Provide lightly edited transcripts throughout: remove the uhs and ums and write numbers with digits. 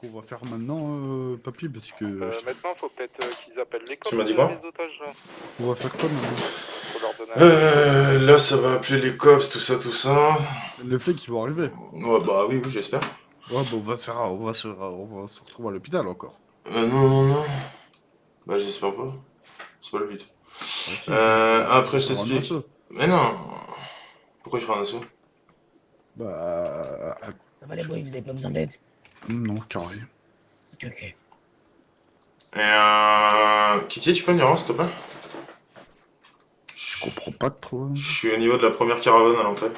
qu'on va faire maintenant, papy, parce que... Maintenant, faut peut-être qu'ils appellent les cops. Tu m'as dit quoi? Les otages, là. On va faire quoi maintenant? Faut leur donner Là, ça va appeler les cops, tout ça, tout ça. Les flics, ils vont arriver. Ouais, bah oui, j'espère. Ouais, bah on va se retrouver à l'hôpital encore. Non. Bah, j'espère pas. C'est pas le but. Après, je t'explique. Mais non. Pourquoi il fera un assaut? Bah... Ça va les boys, vous avez pas besoin d'aide? Non, carré. Ok. Et Kitty, tu peux venir voir, s'il te plaît? Je comprends pas trop. Je suis au niveau de la première caravane à l'entrée.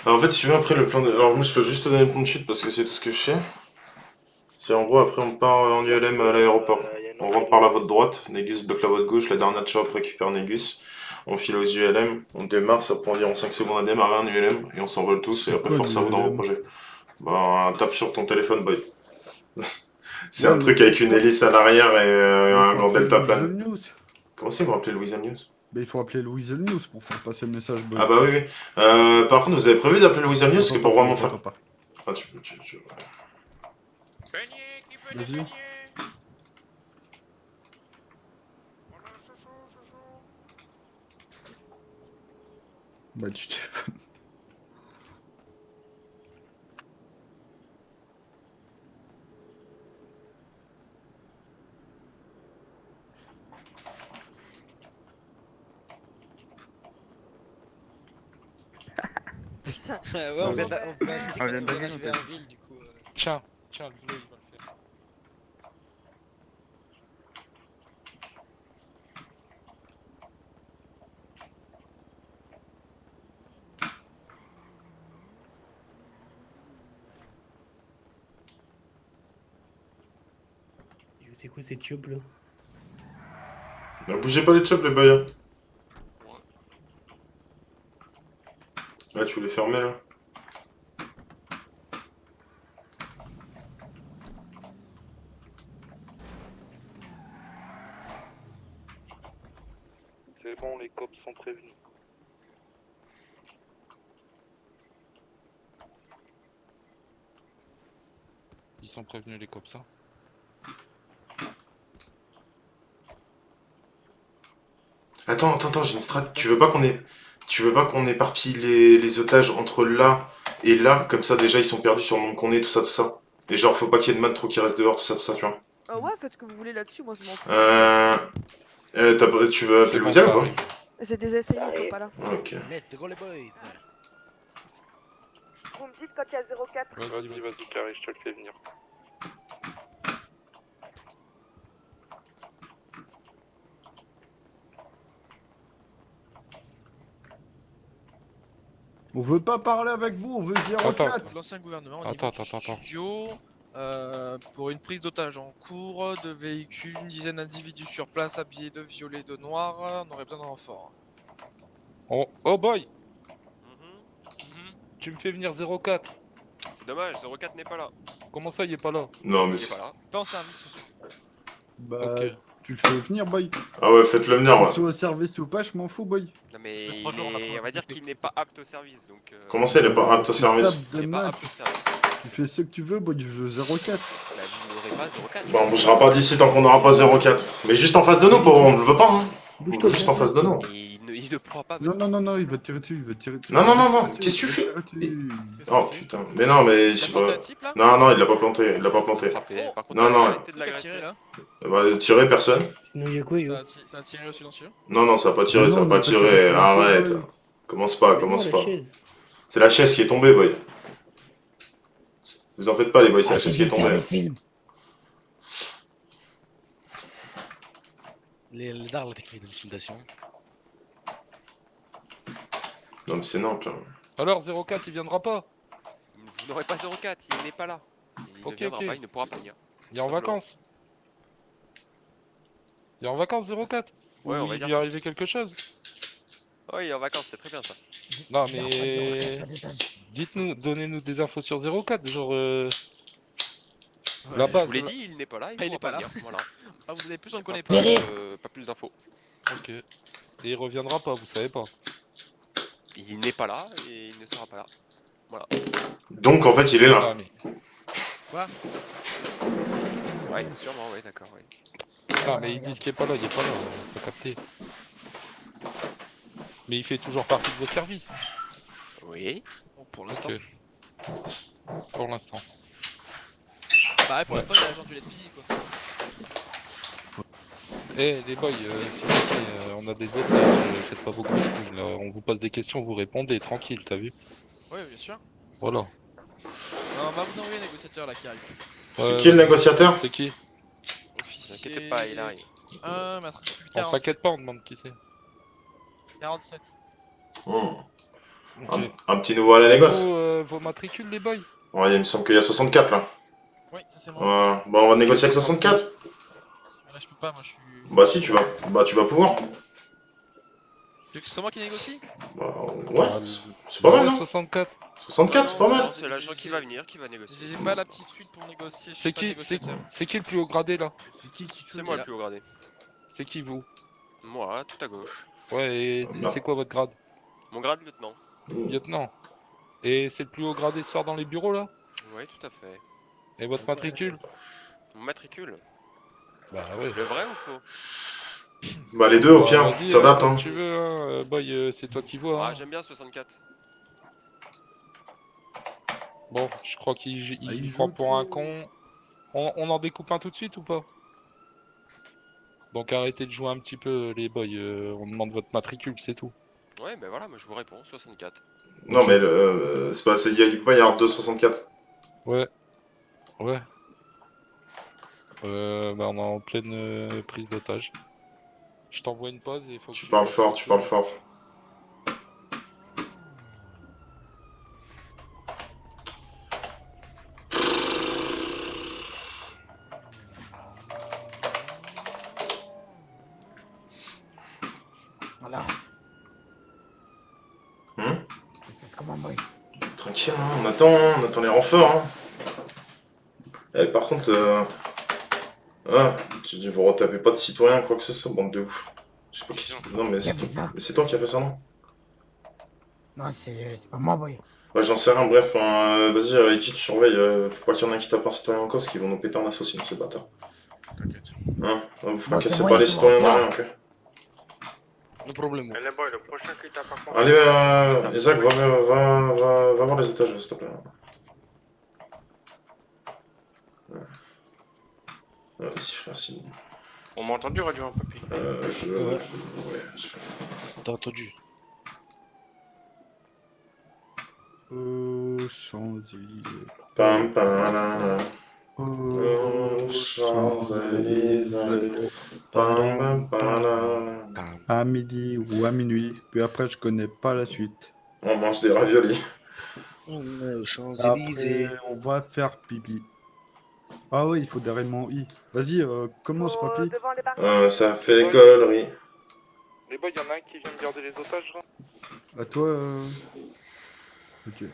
Alors, en fait, si tu veux, après le plan de... Alors, moi, je peux juste te donner le plan de suite parce que c'est tout ce que je sais. C'est en gros, après, on part en ULM à l'aéroport. On rentre par la voie de droite, Négus bloque la voie de gauche, la dernière chop récupère Négus. On file aux ULM, on démarre, ça prend environ 5 secondes à démarrer un ULM, et on s'envole tous, et après force à vous dans vos projets. Bah, tape sur ton téléphone, boy. C'est un truc avec une hélice à l'arrière et un grand delta plane. Comment c'est, ils vont appeler Louisiane News? Bah, il faut appeler Louisiane News pour faire passer le message, boy. Ah bah oui. Par contre, vous avez prévu d'appeler Louisiane News, parce que pour vraiment faire... Ah, tu peux... Vas-y. Bah, tu téléphones. Putain, ouais, on vient d'arriver en ville du coup. Tiens, le boulot, il va le faire. C'est quoi ces tubes là? Ne bougez pas les chops, les boys. Ah, tu voulais fermer là? C'est bon, les cops sont prévenus. Ils sont prévenus, les cops, hein. Attends, j'ai une strat. Tu veux pas qu'on éparpille les otages entre là et là, comme ça déjà ils sont perdus sur le monde qu'on est, tout ça. Et genre faut pas qu'il y ait de man trop qui reste dehors, tout ça, tu vois. Ouais, faites ce que vous voulez là-dessus, moi je m'en fous. Tu veux appeler Louisiane ou pas? C'est des essais, ils sont pas là. Ok. Let's go les boys. Vous me dites quand il y a 04. Vas-y, carré, je te le fais venir. On veut pas parler avec vous, on veut 04. L'ancien gouvernement, au Attends. niveau du studio, pour une prise d'otage en cours, de véhicules, une dizaine d'individus sur place habillés de violet et de noir, on aurait besoin de renfort. Oh boy. Tu me fais venir 04. C'est dommage, 04 n'est pas là. Comment ça, il est pas là? Non mais Il est pas là. Pas en service ce soir. Bah, Ok. tu le fais venir, boy. Ah ouais, faites-le venir, Qu'il ouais. soit au service ou pas, je m'en fous, boy. Non mais Ça fait 3 jours, on va dire qu'il n'est pas apte au service donc. Comment ça, il est pas apte au service? Il n'est pas apte au service. Tu fais ce que tu veux, boy, je veux 04. Bah vous n'aurez pas 04. Bon, on bougera pas d'ici tant qu'on n'aura pas 04. Mais juste en face de nous, on le veut pas, hein. Juste en face de nous. Et il ne pourra pas. Non, il va te tirer dessus, Non, qu'est-ce que tu fais? Oh putain, mais non, mais je sais pas. Non, il l'a pas planté, Non. Arrêtez de l'agresser là. Bah, tirer personne. Sinon y'a quoi yo? Ça a tiré au silencieux. Non, ça a pas tiré, arrête. Commence pas. C'est la chaise qui est tombée, boy. Vous en faites pas, les boys, c'est la chaise qui est tombée. Les dards, la technique d'intimidation. Non, mais c'est Nantes, là. Alors 04, il viendra pas. Vous n'aurez pas 04, il n'est pas là. Il ne viendra pas, il ne pourra pas venir. Il est en vacances. 04. Ouais, on va il dire lui est arrivé quelque chose. Oui, il est en vacances, c'est très bien ça. Non mais... Dites-nous, donnez-nous des infos sur 04, genre... La base. Je vous l'ai dit, il n'est pas là, il ne pourra pas venir. Voilà. Ah, vous avez plus, on ne connaît pas. pas. Pas plus d'infos. Ok. Et il reviendra pas, vous savez pas. Il n'est pas là et il ne sera pas là. Voilà. Donc en fait il est là. Ah, mais... Ouais, sûrement, ouais, d'accord, ouais. Ah, mais ils disent qu'il est pas là, t'as capté. Mais il fait toujours partie de vos services. Oui. Bon, pour l'instant. Ok. Pour l'instant. Bah ouais, pour Ouais. l'instant, il est agent du LSPJ, quoi. Eh les boys, s'il vous plaît, on a des otages, faites pas beaucoup de bruit, là. On vous pose des questions, vous répondez, tranquille, t'as vu? Ouais, bien sûr. Voilà. On va vous envoyer un négociateur là qui arrive. C'est qui le négociateur? C'est qui? Officier... T'inquiète pas, il arrive. 1, matricule On 47. s'inquiète pas, on demande qui c'est. 47. Ok. Un petit nouveau à la négoce. Vos matricules, les boys? Ouais, il me semble qu'il y a 64 là. Oui, ça c'est moi. Bah on va négocier avec 64. Là, je peux pas, moi je suis. Bah si tu vas. Bah tu vas pouvoir. Tu veux que ce soit moi qui négocie? Bah Ah, ouais, c'est pas mal non? 64. 64 c'est pas mal. C'est l'agent qui va venir, qui va négocier. J'ai pas l'aptitude pour négocier. C'est qui le plus haut gradé là? C'est qui C'est moi le plus haut gradé. C'est qui vous? Moi, tout à gauche. Ouais, et Non. c'est quoi votre grade? Mon grade lieutenant. Lieutenant. Et c'est le plus haut gradé ce soir dans les bureaux là? Ouais, tout à fait. Et votre matricule? Mon matricule. Bah ouais. Le vrai ou faux? Bah les deux au Bah, pire, vas-y, ça date comme hein. tu veux, hein. Boy, c'est toi qui vois. Ah, Hein. j'aime bien 64. Bon, je crois qu'il il prend joue pour un trop. con. On en découpe un tout de suite ou pas? Donc arrêtez de jouer un petit peu les boys, on demande votre matricule, c'est tout. Ouais, ben voilà, moi je vous réponds, 64. Non mais c'est pas, il peut pas y avoir 264. Ouais. Ouais. Bah on est en pleine prise d'otage. Je t'envoie une pause et il faut que Tu parles fort, tu parles fort. Voilà. C'est comment, boy? Tranquille, hein, on attend les renforts. Hein. Eh, par contre, tu vous retapez pas de citoyens, quoi que ce soit, bande de ouf. Je sais pas qui c'est. Non, mais c'est toi qui as fait ça, non? Non, c'est pas moi, boy. Ouais, j'en sais rien, bref, vas-y, Eiji, tu surveilles, faut pas qu'il y en ait un qui tape un citoyen en cause, qui vont nous péter en associé, ces bâtards. T'inquiète. Hein, vous Bah, c'est fracassez moi pas les qui citoyens vois de ça. rien, ok? No problème. Le prochain qui tape à Allez, Isaac, va voir les étages, s'il te plaît. Ici, frère, sinon. On m'a entendu radio un papy. Ouais, je fais. T'as entendu? Champs-Élysées. Pam, pam, la, la. Champs-Élysées. Pam, pam, pam, la. À midi ou à minuit. Puis après, je connais pas la suite. On mange des raviolis. On est aux Champs-Élysées. Après, on va faire pipi. Ah oui, il faut derrière mon i. Vas-y, commence, papy. Devant les barres. Ça fait gaulerie. Les boys, y'en a un qui vient de garder les otages là. À toi. Ok.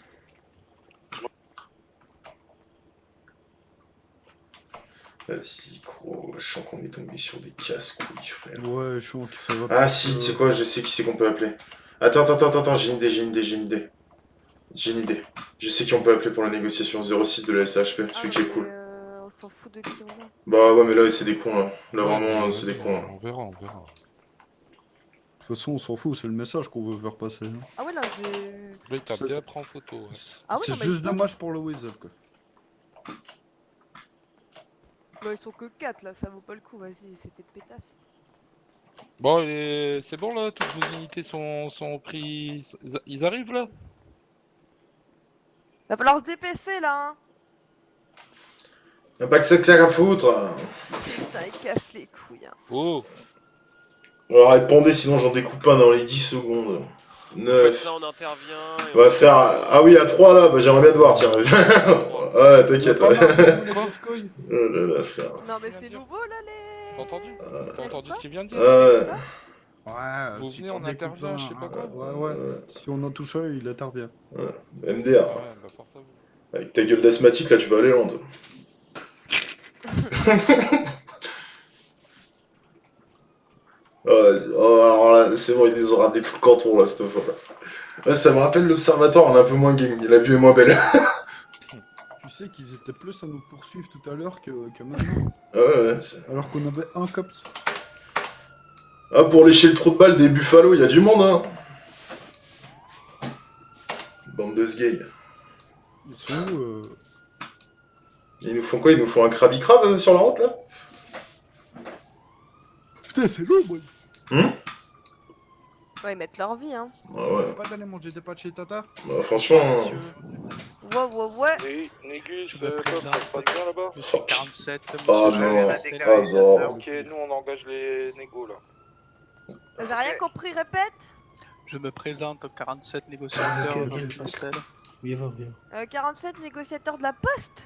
Vas-y, gros, je sens qu'on est tombé sur des casse-couilles, frère. Ouais, je sens que ça va. Ah si, tu sais quoi, je sais qui c'est qu'on peut appeler. Attends, j'ai une idée. J'ai une idée. Je sais qui on peut appeler pour la négociation 06 de la SHP, celui qui est cool. On s'en fout de qui on a. Bah ouais, mais là, c'est des cons, là. Là, Ouais, vraiment, mais c'est des cons, là. On verra. De toute façon, on s'en fout, c'est le message qu'on veut faire passer. Hein. Ah ouais, là, j'ai. Là, il t'a bien pris en photo. Ouais. Ah ouais, C'est non, mais juste ils sont- dommage pour le Weasel, quoi. Bah, ils sont que 4 là, ça vaut pas le coup, vas-y, c'était pétasse. Bon, c'est bon là, toutes vos unités sont pris. Ils arrivent là? Va falloir se dépêcher là, hein. Y'a pas que ça à foutre. Putain, ils cassent les couilles, hein. Oh! Alors, répondez, sinon j'en découpe un dans les 10 secondes. Faites 9. ça, on intervient. Et Ouais, frère, ah oui, à 3 là, bah j'aimerais bien te voir, tiens. Ouais, t'inquiète, ouais. Oh là là, frère. Non, mais c'est nouveau là, les. T'as entendu? T'as entendu ce qu'il vient de dire? Ouais, Vous si venez, t'en on découpes intervient, un, je sais pas quoi. Ouais. Si on en touche un, il intervient. MDR. Ouais, bah force à vous. Avec ta gueule d'asthmatique, là, tu vas aller loin, toi. Alors là, c'est bon, ils nous ont raté tout le canton là cette fois. Ouais, ça me rappelle l'observatoire, on est un peu moins game, la vue est moins belle. Tu sais qu'ils étaient plus à nous poursuivre tout à l'heure que maintenant. Ouais. Alors qu'on avait un cops. Ah, pour lécher le trou de balle des Buffalo, il y a du monde, hein. Bande de sgays. Ils sont où Ils nous font quoi? Ils nous font un Krabby Krab sur la route là? Putain, c'est lourd, moi. Ouais, ils mettent leur vie, hein. Ah ouais. Pas d'aller manger des pâtes chez Tata. Bah franchement. Ouais. Oui, Négus, Je me ça présente. se passe bien là-bas? Monsieur 47, Ah monsieur non. Jean-Baptiste. Ah non. Ok, nous on engage les négos là. Vous avez rien compris, répète? Je me présente 47 négociateurs, Ok, Jean-Louis viens. Pastel. Viens, viens. 47 négociateurs de la poste?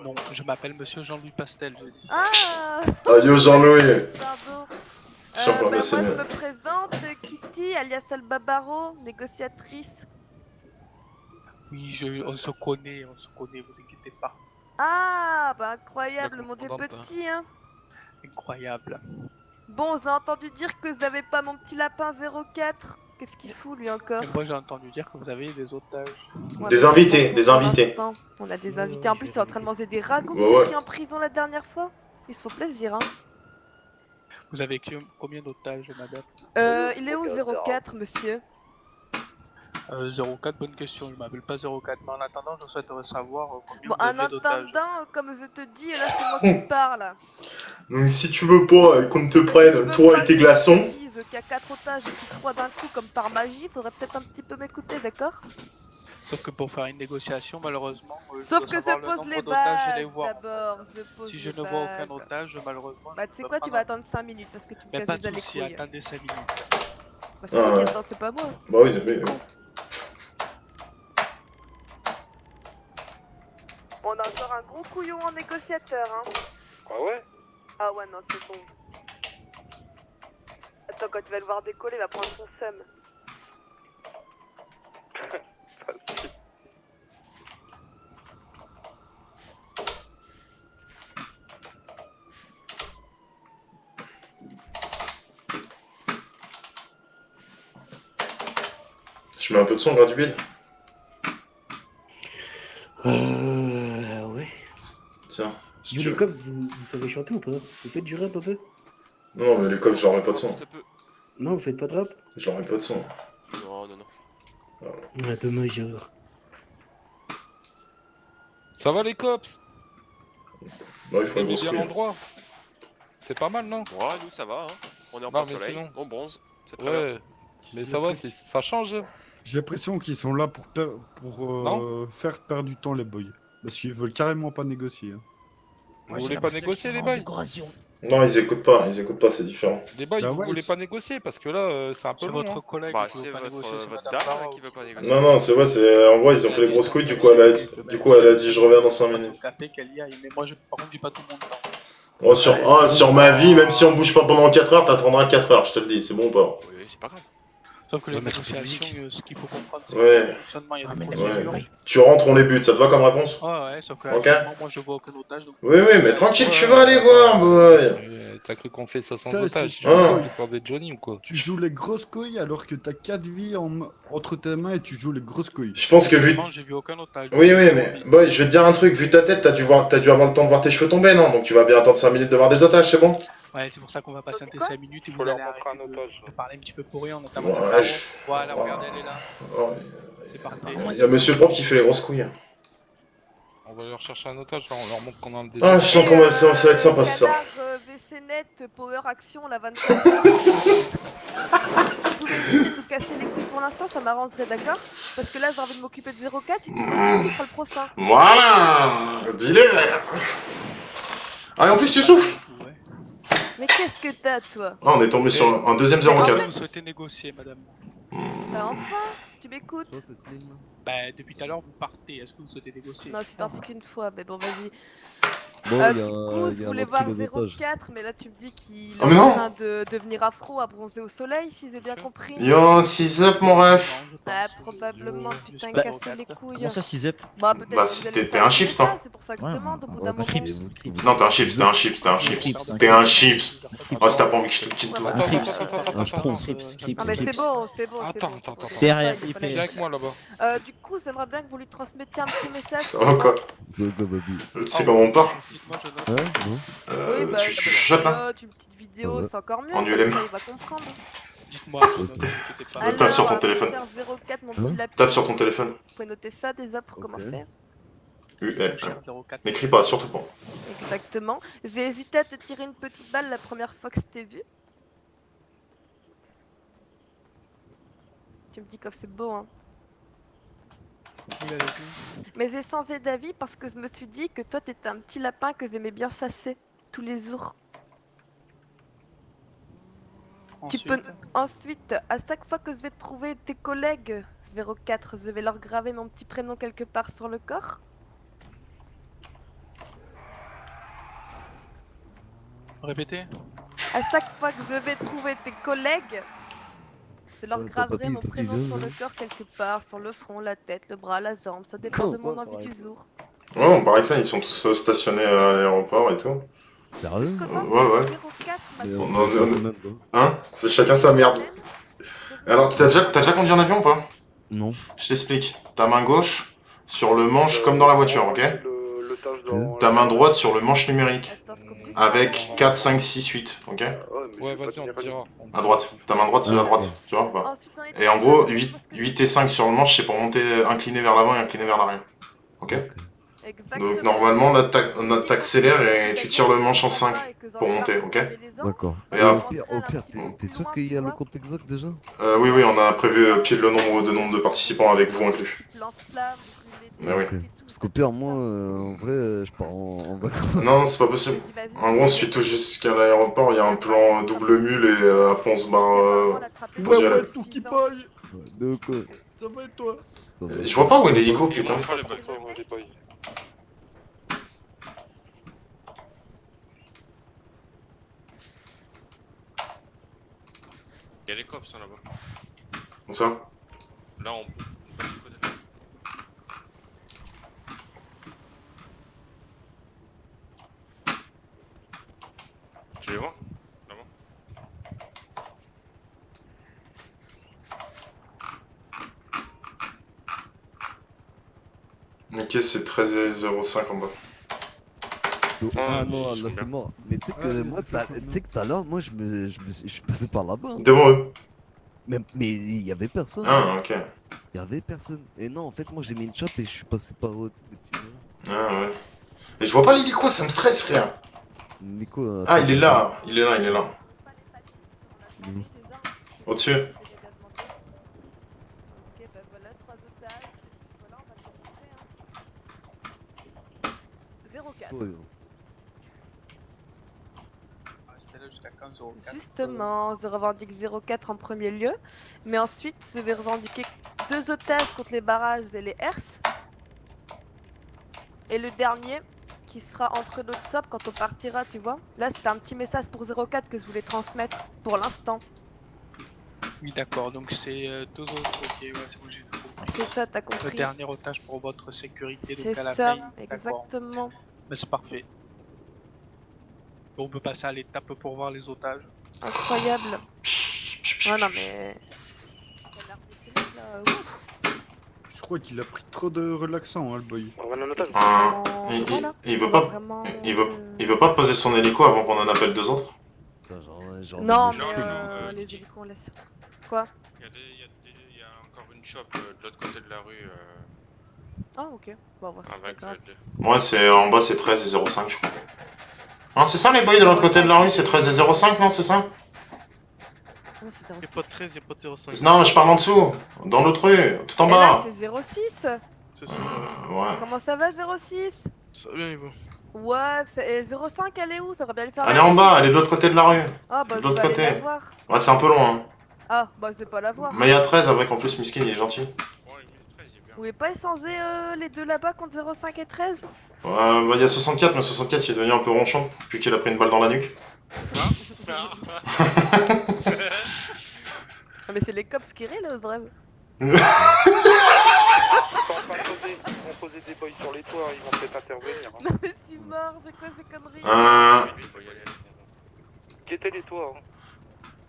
Non, je m'appelle monsieur Jean-Louis Pastel, je dis. Ah, Ah yo Jean-Louis. pardon. Je suis encore Moi, assez je bien. me présente, Kitty, alias Albabaro, négociatrice. Oui, on se connaît, vous inquiétez pas. Ah, bah incroyable, La le monde est commandante. petit, hein. Incroyable. Bon, vous avez entendu dire que vous avez pas mon petit lapin 04? Qu'est-ce qu'il fout, lui, encore? Et moi j'ai entendu dire que vous avez des otages. Ouais, Des mais invités, pour des pour invités. l'instant, on a des invités. En plus, c'est en train de manger des ragoûts Ouais, qui sont ouais. pris en prison la dernière fois. Ils se font plaisir, hein. Vous avez combien d'otages, madame? Il est où 04, monsieur? 04, bonne question, je m'appelle pas 04, mais en attendant, je souhaiterais savoir combien Bon, vous en avez d'otages. attendant, comme je te dis, là, c'est moi qui parle. Donc si tu veux pas qu'on te Si tu prenne, veux toi pas et tes que glaçons. je te dise qu'il y a 4 otages et puis 3 d'un coup, comme par magie, faudrait peut-être un petit peu m'écouter, d'accord? Sauf que pour faire une négociation, malheureusement, Sauf dois que savoir je le pose nombre les d'otages et bases les voir. d'abord. Je pose Si je les ne vois aucun bases. otage, malheureusement, Bah, je tu sais peux quoi, pas tu vas attendre 5 minutes parce que tu me Mais casses pas déjà de les soucis, couilles. attendez 5 minutes. Bah, c'est toi qui attends, c'est pas moi. Bah oui, c'est bien. On a encore un gros couillon en négociateur, hein. Ah ouais? Ah ouais, non, c'est bon. Attends, quand tu vas le voir décoller, il va prendre son seum. Je mets un peu de son, graduel. Ouais. Tiens. Si Vous, tu les veux. cops, vous savez chanter ou pas? Vous faites du rap un peu? Non, mais les cops, je leur mets pas de son. Non, vous faites pas de rap? Je leur mets pas de son. Non. Ah, dommage, alors. Ça va les cops? Non, il faut Vous un aimez gros bien screen. l'endroit? C'est pas mal, non? Ouais, nous ça va, hein. On est en Non, plein mais soleil, sinon. on bronze. C'est très bien. Ouais. Mais ça va, ça change. J'ai l'impression qu'ils sont là pour Non faire perdre du temps, les boys. Parce qu'ils veulent carrément pas négocier. Hein. Vous voulez pas négocier, les boys? Non, ils écoutent pas, c'est différent. Les boys, Bah vous ouais, voulez ils- pas négocier parce que là, c'est un peu C'est long. votre Hein. collègue Bah, qui veut c'est pas négocier, c'est votre madame dame Barreau. qui veut pas négocier. Non, c'est vrai, c'est. En vrai, ils ont fait les grosses couilles, du coup, elle a dit je reviens dans 5 minutes. Café qu'elle y aille, mais moi, par contre, j'ai pas tout mon temps. Oh, sur ma vie, même si on bouge pas pendant 4 heures, t'attendras 4 heures, je te le dis, c'est bon ou pas? Oui, c'est pas grave. Sauf que les Ouais, mettre un peu de négociations, ce qu'il faut comprendre, c'est Ouais. que le fonctionnement, il y a des Ouais. procédures. Tu rentres, on les bute, ça te va comme réponse? Ouais, sauf que Ok. actuellement, moi, je vois aucun otage. Donc... Oui, mais tranquille, tu Ouais, vas aller voir, boy! T'as cru qu'on fait ça sans Putain, otage? c'est Tu vas chaud. peur des Johnny ou quoi? Tu joues les grosses couilles alors que t'as 4 vies entre tes mains et tu joues les grosses couilles. Je pense que vu. Actuellement, j'ai vu aucun otage. Oui, mais boy, je vais te dire un truc, vu ta tête, t'as dû avoir le temps de voir tes cheveux tomber, non? Donc tu vas bien attendre 5 minutes de voir des otages, c'est bon? Ouais, c'est pour ça qu'on va patienter Quoi 5 minutes et Faut vous leur allez montrer arrêter un otage. de parler un petit peu pour rien, notamment Ouais, Madame Barreau. je- Voilà, Ouais. regardez, elle est là. Oh, C'est parti. il y a Monsieur Propre qui fait les grosses couilles. On va leur chercher un otage, là, on leur montre qu'on a un désir. Ah, je sens qu'on va, ça va être sympa ce soir. Canard, VC Net, Power Action, la 24 heures. Si tu pouvais éviter de nous casser les couilles pour l'instant, ça m'arrangerait, d'accord? Parce que là, j'ai envie de m'occuper de 04, si tu continues, tu seras le prochain. Voilà! Dis-le! Ah, et en plus, tu souffles! Ouais. Mais qu'est-ce que t'as, toi? Ah, on est tombé sur un deuxième Mais en 04. fait- Vous souhaitez négocier, madame? Bah enfin, tu m'écoutes? Bah, depuis tout à l'heure, vous partez. Est-ce que vous souhaitez négocier? Non, je suis parti qu'une fois, mais bon, vas-y. Bon, Du il y a coup, il je y a voulais un voir kilo d'otages. 04, mais là tu me dis qu'il est Ah, mais en non. train de devenir afro à bronzer au soleil, si j'ai bien compris. Yo, 6 up mon ref. Ah, probablement, putain, Bah, casser les couilles. Comment ça 6 up? Bah, peut-être Bah, que vous allez t'es un chips, ça, toi. c'est pour ça que Ouais, je demande au bout ouais, d'un pas moment. Crips. Non, t'es un chips, t'es un chips, t'es un chips. T'es un chips. Oh, si t'as pas envie que je te quitte, toi. Attends, Crips. attends, Schtroumpf. Crips, Ah, mais c'est Crips. bon, c'est bon. Attends, c'est bon, attends, c'est C'est bon. rien, Il est pas il Viens là. avec moi là-bas. Du coup, j'aimerais bien que vous lui transmettiez un petit message. Ça va quoi? C'est quoi, baby? Tu sais comment on part? Dites-moi, je note. Hein? Non? Oui, bah, Tu chuchotes là? note, une petite vidéo, Ouais. c'est encore mieux. En comme ULM. ça, il va comprendre. Dites-moi, Ouais, je c'est note, bon. t'inquiétez pas. Alors, tape sur ton téléphone. 04, mon Hein petit lapin. Tape sur ton téléphone. Vous pouvez noter ça déjà pour Ok. commencer. UL. Cher 04. N'écris pas, surtout pas. Exactement. J'ai hésité à te tirer une petite balle la première fois que je t'ai vu. Tu me dis que c'est beau, hein. Mais j'ai changé d'avis parce que je me suis dit que toi t'étais un petit lapin que j'aimais bien chasser tous les jours. Tu peux... Ensuite, à chaque fois que je vais trouver tes collègues 04, je vais leur graver mon petit prénom quelque part sur le corps. Répétez. À chaque fois que je vais trouver tes collègues, je leur Ton graverai papy, mon papy, prénom viens, sur le viens. corps quelque part, sur le front, la tête, le bras, la jambe, ça dépend de Comment mon ça, envie par du jour. Ouais, on paraît que ça, ils sont tous stationnés à l'aéroport et tout. Sérieux? Jusque toi, Ouais. 04, Mais maintenant. on Non, fait non, quand même, quoi. Hein? C'est chacun sa merde. Alors, t'as déjà conduit un avion ou pas? Non. Je t'explique. Ta main gauche sur le manche comme dans la voiture, ok? Ta main droite sur le manche numérique. Attends, je coupe juste Avec la- 4, 5, 6, 8, ok? Ouais, vas-y, on te dira. À droite. Ta main droite, c'est à droite, tu vois ou pas? Ensuite, on est Et en gros, d'accord, 8, parce que- 8 et 5 sur le manche, c'est pour monter incliné vers l'avant et incliné vers l'arrière. Ok? Exactement. Donc normalement, là, t'accélères et tu tires le manche en 5 pour monter, ok? D'accord. Et Et après- au pire, t'es sûr qu'il y a le compte exact déjà? Oui, on a prévu pile le nombre de participants avec vous inclus. Ah oui. Ok. Parce qu'au pire, moi, en vrai, je pars en vacances. Non, c'est pas possible. En gros, on suit tout jusqu'à l'aéroport, il y a un plan double mule et après on se barre pour y aller. tout qui paille. De quoi? Ça va et toi? Ça va. Je vois pas où est l'hélico, putain. Il y a les cops hein, là-bas. Où ça? Là, on. Tu les vois? Là-bas. Ok, c'est 13,05 en bas. Ah non, là c'est mort. Mais tu sais que moi, tu sais que tout à l'heure, moi je suis passé par là-bas. hein. Devant eux. Mais il y avait personne. Ah, ok. Il y avait personne. Et non, en fait, moi j'ai mis une chope et je suis passé par eux. Ah, ouais. Mais je vois pas l'hélico, ça me stresse, frère. Nico. Ah, il est là, il est là. Au-dessus. Ok, bah voilà, 3 otages. Voilà, on va te montrer, hein. 04. Ouais. Justement, je revendique 04 en premier lieu, mais ensuite je vais revendiquer 2 otages contre les barrages et les herses. Et le dernier qui sera entre l'autre SOP quand on partira, tu vois. Là, c'était un petit message pour 04 que je voulais transmettre pour l'instant. Oui, d'accord, donc c'est 2 autres, ok, ouais, c'est bon, j'ai tout compris. C'est ça, t'as Le compris. dernier otage pour votre sécurité, C'est donc à la ça, veille. exactement. Mais c'est parfait. On peut passer à l'étape pour voir les otages. Incroyable. Ouais, non mais... Je crois qu'il a pris trop de relaxant, hein, le boy. Il veut pas. Il veut pas poser son hélico avant qu'on en appelle 2 autres. Non, mais les hélicos on laisse. Quoi? Il y a encore une shop de l'autre côté de la rue. Ah ok, bon, bah, c'est Avec pas grave. Ouais, c'est en bas, c'est 13,05, je crois. Hein, c'est ça les boys de l'autre côté de la rue, c'est 13,05, non, c'est ça? Ah, c'est Y'a pas de 13, y'a pas de 05. Non, je parle en dessous, dans l'autre rue, tout en Et là bas. c'est 06. C'est ça. Ouais. Comment ça va 06? Ça va bien, Ivo. Ouais, et 05 elle est où? Ça va bien le faire. Elle est en bas, elle est de l'autre côté de la rue. Ah bah de je l'autre vais aller côté. la voir. Ouais, c'est un peu loin. Hein. Ah bah je vais pas la voir. Mais il y a 13 avec en plus Miskin, il est gentil. Vous voulez pas échanger les deux là-bas contre 05 et 13? Bah, il y a 64, mais 64 il est devenu un peu ronchon, depuis qu'il a pris une balle dans la nuque. Ah, mais c'est les cops qui rient là, au vrai. Ils sont en train de poser des boys sur les toits, ils vont peut-être intervenir. Hein. Non, mais c'est mort, c'est quoi ces conneries Guettez les toits. Hein.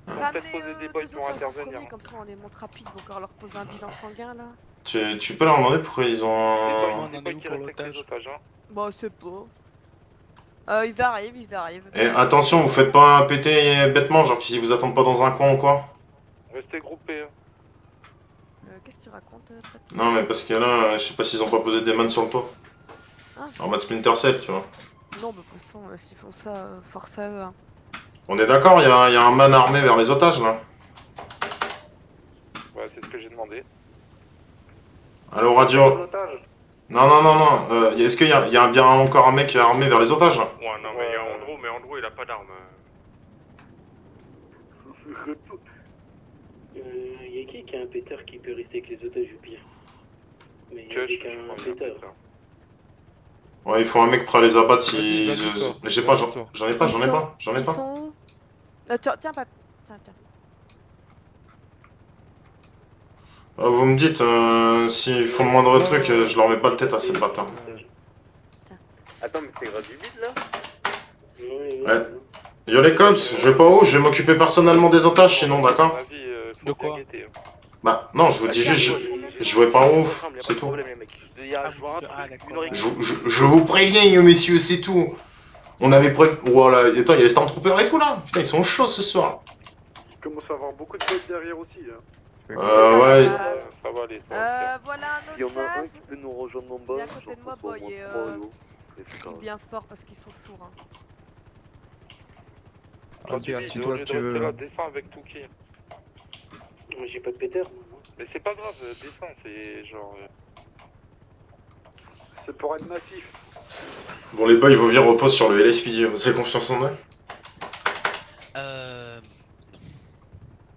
Ils vont peut-être poser des boys pour intervenir. Comme ça, on les monte rapide, ils vont encore leur poser un bilan sanguin là. Tu peux leur demander pourquoi ils ont... Les boys qui restent avec les otages. Hein. Bon, c'est pas. Ils arrivent, ils arrivent. Et attention, vous faites pas péter bêtement, genre qu'ils vous attendent pas dans un coin ou quoi. Restez groupés. Hein. Qu'est-ce que tu racontes, papy? Non mais parce que là, je sais pas s'ils ont pas posé des man sur le toit. Ah. En mode Splinter Cell, tu vois. Non, bah de toute façon, s'ils font ça, force à eux. Hein. On est d'accord, il y a un man armé vers les otages là. Ouais, c'est ce que j'ai demandé. Allo radio. Non. Est-ce qu'il y a bien encore un mec armé vers les otages là? Ouais, non, mais il y a Andrew, mais Andrew il a pas d'arme. Il y a qui a un pétard qui peut rester avec les otages ou pire? Mais il y a un pétard. Ouais, il faut un mec prêt à les abattre si... Vas-y, vas-y, toi. Mais j'ai pas, Vas-y, toi. j'en ai pas. Ils sont où? Tiens, papa. Tiens. Vous me dites, s'ils font le moindre truc, je leur mets pas le tête à ces bâtards. Attends, mais c'est grave du vide là? Ouais. Yo les cops, je vais pas où, je vais m'occuper personnellement des otages sinon, d'accord? De quoi? Bah non, je vous dis juste, je vais pas ouf, c'est tout. Je vous préviens, messieurs, c'est tout. On avait prévu... Voilà, attends, il y a les Stormtroopers et tout là. Putain, ils sont chauds ce soir. Il commence à avoir beaucoup de potes derrière aussi. Hein. Ouais. Ça va aller. Voilà un autre gaz. qui peut nous rejoindre en bas. Viens à côté de moi, boy. Et crie bien fort parce qu'ils sont sourds. Hein. Si toi tu veux. Descends avec Touki. J'ai pas de pétard. Mais c'est pas grave, descends, c'est genre. C'est pour être massif. Bon, les boys, vos vies reposent sur le LSPD, vous avez confiance en eux?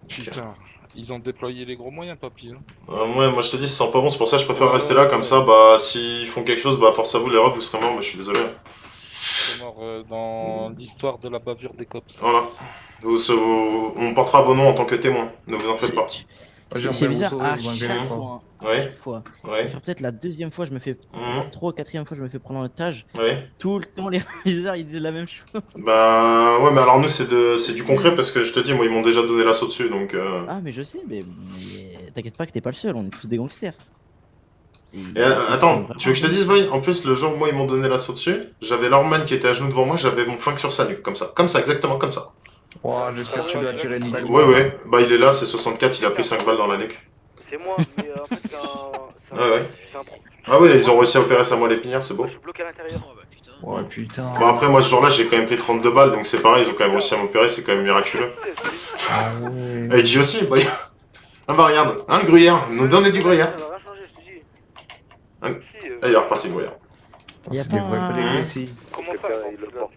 Putain, ils ont déployé les gros moyens, papy. Hein. Ouais, moi je te dis, ça sent pas bon, c'est pour ça que je préfère rester là, comme ça, bah, s'ils font quelque chose, bah, force à vous, les refs, vous serez morts, mais je suis désolé. C'est mort dans l'histoire de la bavure des cops. Voilà. On portera vos noms en tant que témoins, ne vous en faites pas. C'est bizarre, à chaque fois. Ouais. Ouais. Faire peut-être la deuxième fois, je me fais. Trois, quatrième fois, je me fais prendre en otage. Ouais. Tout le temps, les réviseurs ils disent la même chose. Bah ouais, mais alors nous c'est du concret parce que je te dis, moi ils m'ont déjà donné l'assaut dessus donc. Ah, mais je sais, mais t'inquiète pas que t'es pas le seul, on est tous des gangsters. Et, attends, tu veux que je te dise, boy? En plus, le jour où moi ils m'ont donné l'assaut dessus, j'avais l'Orman qui était à genoux devant moi, j'avais mon flingue sur sa nuque, comme ça, exactement comme ça. Ouah, j'espère que tu lui as tiré une balle. Ouais, bah il est là, c'est 64, il a pris 5 balles dans la nuque. C'est moi, mais en fait c'est un. Ouais. Ah ouais, ils ont réussi à opérer sa moelle épinière, c'est beau. Je suis bloqué à l'intérieur. Ouais, putain. Bon, après, moi ce jour-là, j'ai quand même pris 32 balles, donc c'est pareil, ils ont quand même réussi à m'opérer, c'est quand même miraculeux. Ah ouais. Et G aussi, boy. Ah bah regarde, hein, le gruyère, nous donner du gruyère. Ah, il est reparti le gruyère. Y'a C'est pas des vrais un- collègues aussi. Comment ça, il le porte?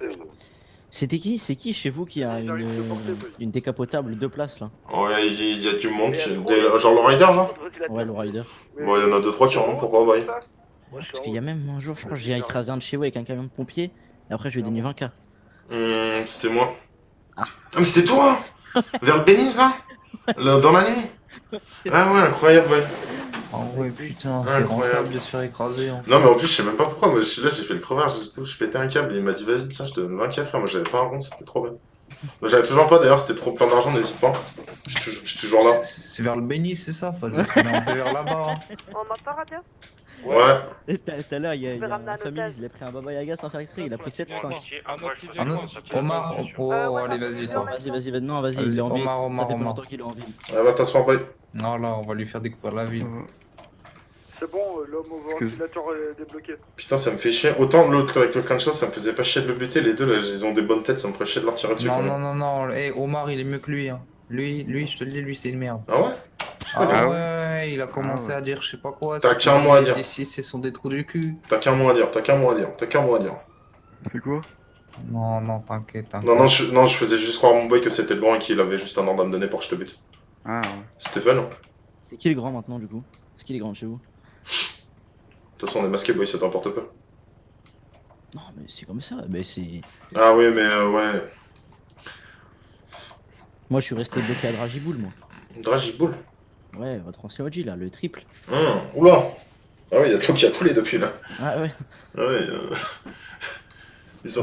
C'était qui? C'est qui chez vous qui a une décapotable 2 places là? Ouais, il y a du monde, genre le rider, genre? Ouais, le rider. Bon, il y en a 2-3 qui en ont, pourquoi, boy? Parce qu'il y a même un jour, je crois que j'ai écrasé un de chez vous avec un camion de pompier, et après je lui ai donné 20K. C'était moi. Ah, mais c'était toi! Vers le Béniz, là? Dans la nuit? Ah ouais, incroyable, ouais. Oh ouais, putain, c'est Incroyable. rentable de se faire écraser. En fait. Non, mais en plus, je sais même pas pourquoi. Moi, là, j'ai fait le crevard, je pétais un câble et il m'a dit, vas-y, tiens, je te donne 20K, frère. Moi, j'avais pas un rond, c'était trop bien. Moi, j'avais toujours pas, d'ailleurs, c'était trop plein d'argent, n'hésite pas. Je suis toujours là. C'est vers le Béni, c'est ça? Fallait aller vers là-bas. Hein. On m'entend, radio? Ouais. Et tout à l'heure, il y a vais ramener un un famille, otage. il a pris un Baba Yaga sans faire exprès, il a pris 7,5. Un autre? Omar? Oh, allez, vas-y, toi. Vas-y, non, vas-y, il est en ville. Ça fait pas longtemps qu'il est en ville. Ah, va t'asseoir, boy. Non, là, on va lui faire découvrir la ville. C'est bon, l'homme au ventilateur est débloqué. Putain, ça me fait chier. Autant l'autre avec le crunch, ça me faisait pas chier de le buter. Les deux, là, ils ont des bonnes têtes, ça me ferait chier de leur tirer dessus. Non, quand même. non, hey, Omar, il est mieux que lui. Hein. Lui, je te le dis, lui, c'est une merde. Ah ouais? Ah ouais, il a commencé à dire je sais pas quoi. T'as qu'un mot à dire. Ici, c'est son des trous du cul. T'as qu'un mot à dire. C'est quoi? Non, t'inquiète. Non, je faisais juste croire à mon boy que c'était le grand et qu'il avait juste un ordre à me donner pour que je te bute. Ah ouais. Stéphane? C'est qui le grand maintenant du coup? C'est qui les grands chez vous? De toute façon, on est masqué, boy, ça t'importe pas. Non, mais c'est comme ça. Mais c'est. Ah oui, mais ouais. Moi, je suis resté bloqué à Dragiboul, moi. Dragiboul. Ouais, votre ancien OG là, le triple. Oula. Ah oui, il y a de l'eau qui a coulé depuis là. Ah ouais. Ah ouais. Ils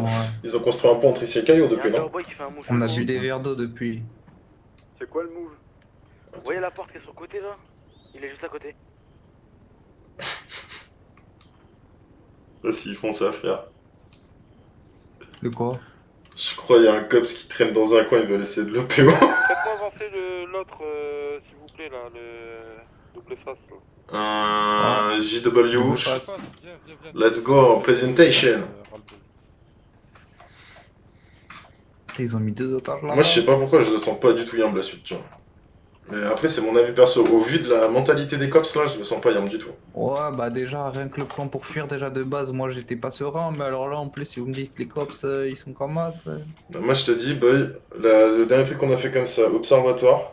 ont construit un pont entre ici et Caillou depuis, non? On a bu des verres d'eau depuis. C'est quoi le move? Vous voyez la porte qui est sur le côté là? Il est juste à côté. Ça, s'ils font ça, frère. De quoi? Je crois qu'il y a un cops qui traîne dans un coin, il veut essayer de le PO. Faites-moi avancer l'autre, s'il vous plaît, là, le double face. Là. JW. Let's go, presentation. Ils ont mis 2 otages là. Moi, je sais pas pourquoi je le sens pas du tout yamb la suite, tu vois. Mais après, c'est mon avis perso. Au vu de la mentalité des cops là, je me sens pas yamb du tout. Ouais, bah déjà, rien que le plan pour fuir, déjà de base, moi j'étais pas serein, mais alors là en plus, si vous me dites que les cops ils sont comme as. Bah, moi, je te dis, boy, le dernier truc qu'on a fait comme ça, observatoire.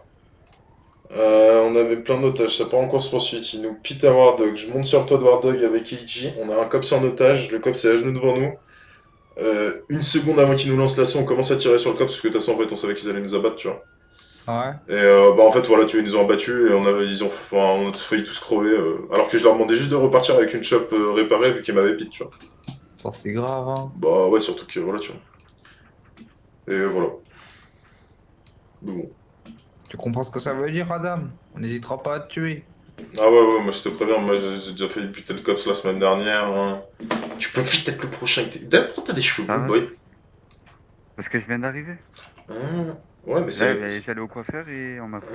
On avait plein d'otages, ça part en course poursuite. Il nous pite à War Dog. Je monte sur le toit de War Dog avec Ichi. On a un cops en otage, le cops est à genoux devant nous. Une seconde avant qu'il nous lance l'assaut, on commence à tirer sur le cops parce que de toute façon, en fait, on savait qu'ils allaient nous abattre, tu vois. Ouais. Et bah en fait voilà, tu vois, ils nous ont abattus et on a failli tous crever alors que je leur demandais juste de repartir avec une shop réparée vu qu'ils m'avaient pit, tu vois. Oh, c'est grave, hein. Bah ouais, surtout que voilà, tu vois. Et voilà. Bon. Tu comprends ce que ça veut dire, Adam? On n'hésitera pas à te tuer. Ah ouais, moi je te préviens, moi j'ai déjà failli buter le cops la semaine dernière. Hein. Tu peux vite être le prochain. D'ailleurs, pourquoi t'as des cheveux beaux, boy? Parce que je viens d'arriver. Ouais, mais c'est. Là, j'allais au coiffeur et on m'a fait.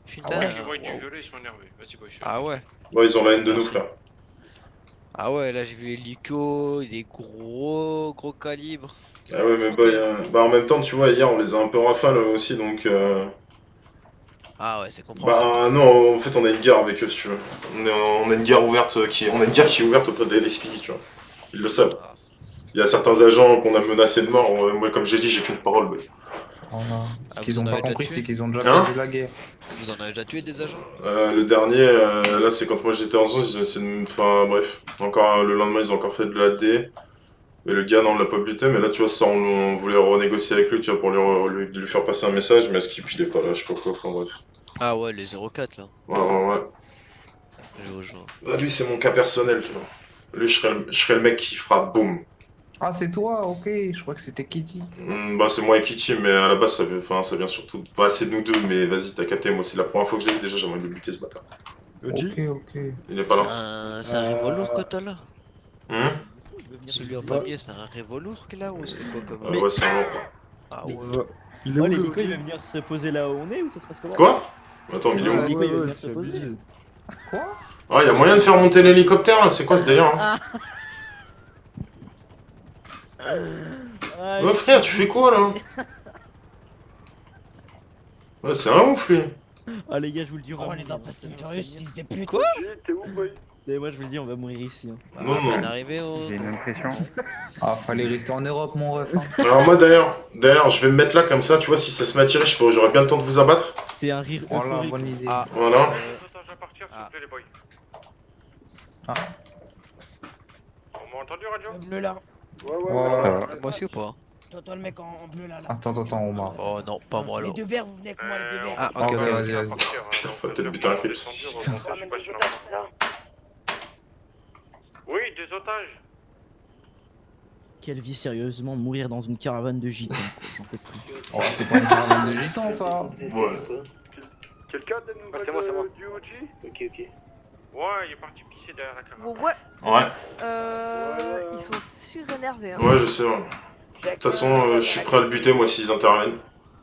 Putain. Ils voient du violet, ils sont énervés. Vas-y, boy. Ah ouais. Ouais, ils ont la haine de nous, frère. Ah ouais, là j'ai vu hélico, des gros calibres. Ah ouais, mais boy, bah en même temps, tu vois, hier on les a un peu rafales aussi, donc. Ah ouais, c'est compréhensible. Bah non, en fait on a une guerre avec eux si tu veux. On a une guerre ouverte qui est ouverte auprès de l'LSP, tu vois. Ils le savent. Il y a certains agents qu'on a menacés de mort, moi comme j'ai dit j'ai qu'une parole. Mais... Ce qu'ils ont pas compris c'est qu'ils ont déjà Hein perdu la guerre. Vous en avez déjà tué des agents? Le dernier, là c'est quand moi j'étais en zone, ils ont essayé de... Enfin bref, encore le lendemain ils ont encore fait de la D. Mais le gars non on l'a pas buté, mais là tu vois ça on voulait renégocier avec lui tu vois pour lui faire passer un message, mais est-ce qu'il est pas là, je sais pas quoi, enfin bref. Ah ouais, les 04 là. Ouais. Je rejoins. Bah lui c'est mon cas personnel tu vois. Lui je serais le mec qui fera boum. Ah c'est toi, ok, je crois que c'était Kitty. Bah c'est moi et Kitty, mais à la base ça vient surtout... Bah c'est nous deux, mais vas-y t'as capté, moi c'est la première fois que je l'ai vu déjà, j'aimerais le buter ce bâtard. Ok. Il est pas là. C'est un revolver que t'as là? Celui en Bah. papier, c'est un revolver qu'il a ou c'est quoi comme... Ouais c'est un lourd. Ah ouais. Il est où l'hélico, il va venir se poser là où on est ou ça se passe comment? Quoi? Attends, mais il est où? L'hélico, il va venir se poser. Quoi? Ah y'a moyen de faire monter l'hélicoptère là, c'est quoi ce délire hein? Ouais frère, tu fais quoi là? Ouais c'est un ouf lui. Ah les gars, je vous le dis, on est dans Fast and Furious, fils de pute. Quoi? T'es où, boy? Et moi je vous le dis, on va mourir ici. Hein. Non, non. On est arrivé au... J'ai une impression. Ah fallait rester en Europe mon ref. Hein. Alors moi d'ailleurs, je vais me mettre là comme ça, tu vois, si ça se met à tirer, j'aurai bien le temps de vous abattre. C'est un rire Voilà, euphorique. bonne idée. Ah. Voilà. Ah. On m'a entendu, radio? Bleu là. Ouais. Moi aussi ou pas? Toi le mec en bleu là. Attends, Omar. Oh non, pas moi Les alors. deux verres, vous venez avec moi, les deux verres. Ah ok, vas-y. Putain, on va peut-être buter un Crips. Oui, des otages. Quelle vie sérieusement, mourir dans une caravane de gitans, quoi. J'en peux plus. Oh, c'est pas une caravane de gitans ça. Ouais. Quelqu'un a des nouvelles c'est moi. du OG? Ok. Ouais, il est parti pisser derrière la caméra. Bon, ouais. Ouais. Ils sont surénervés. Hein. Ouais, je sais. Ouais. De toute façon, je suis prêt à le buter moi s'ils interviennent.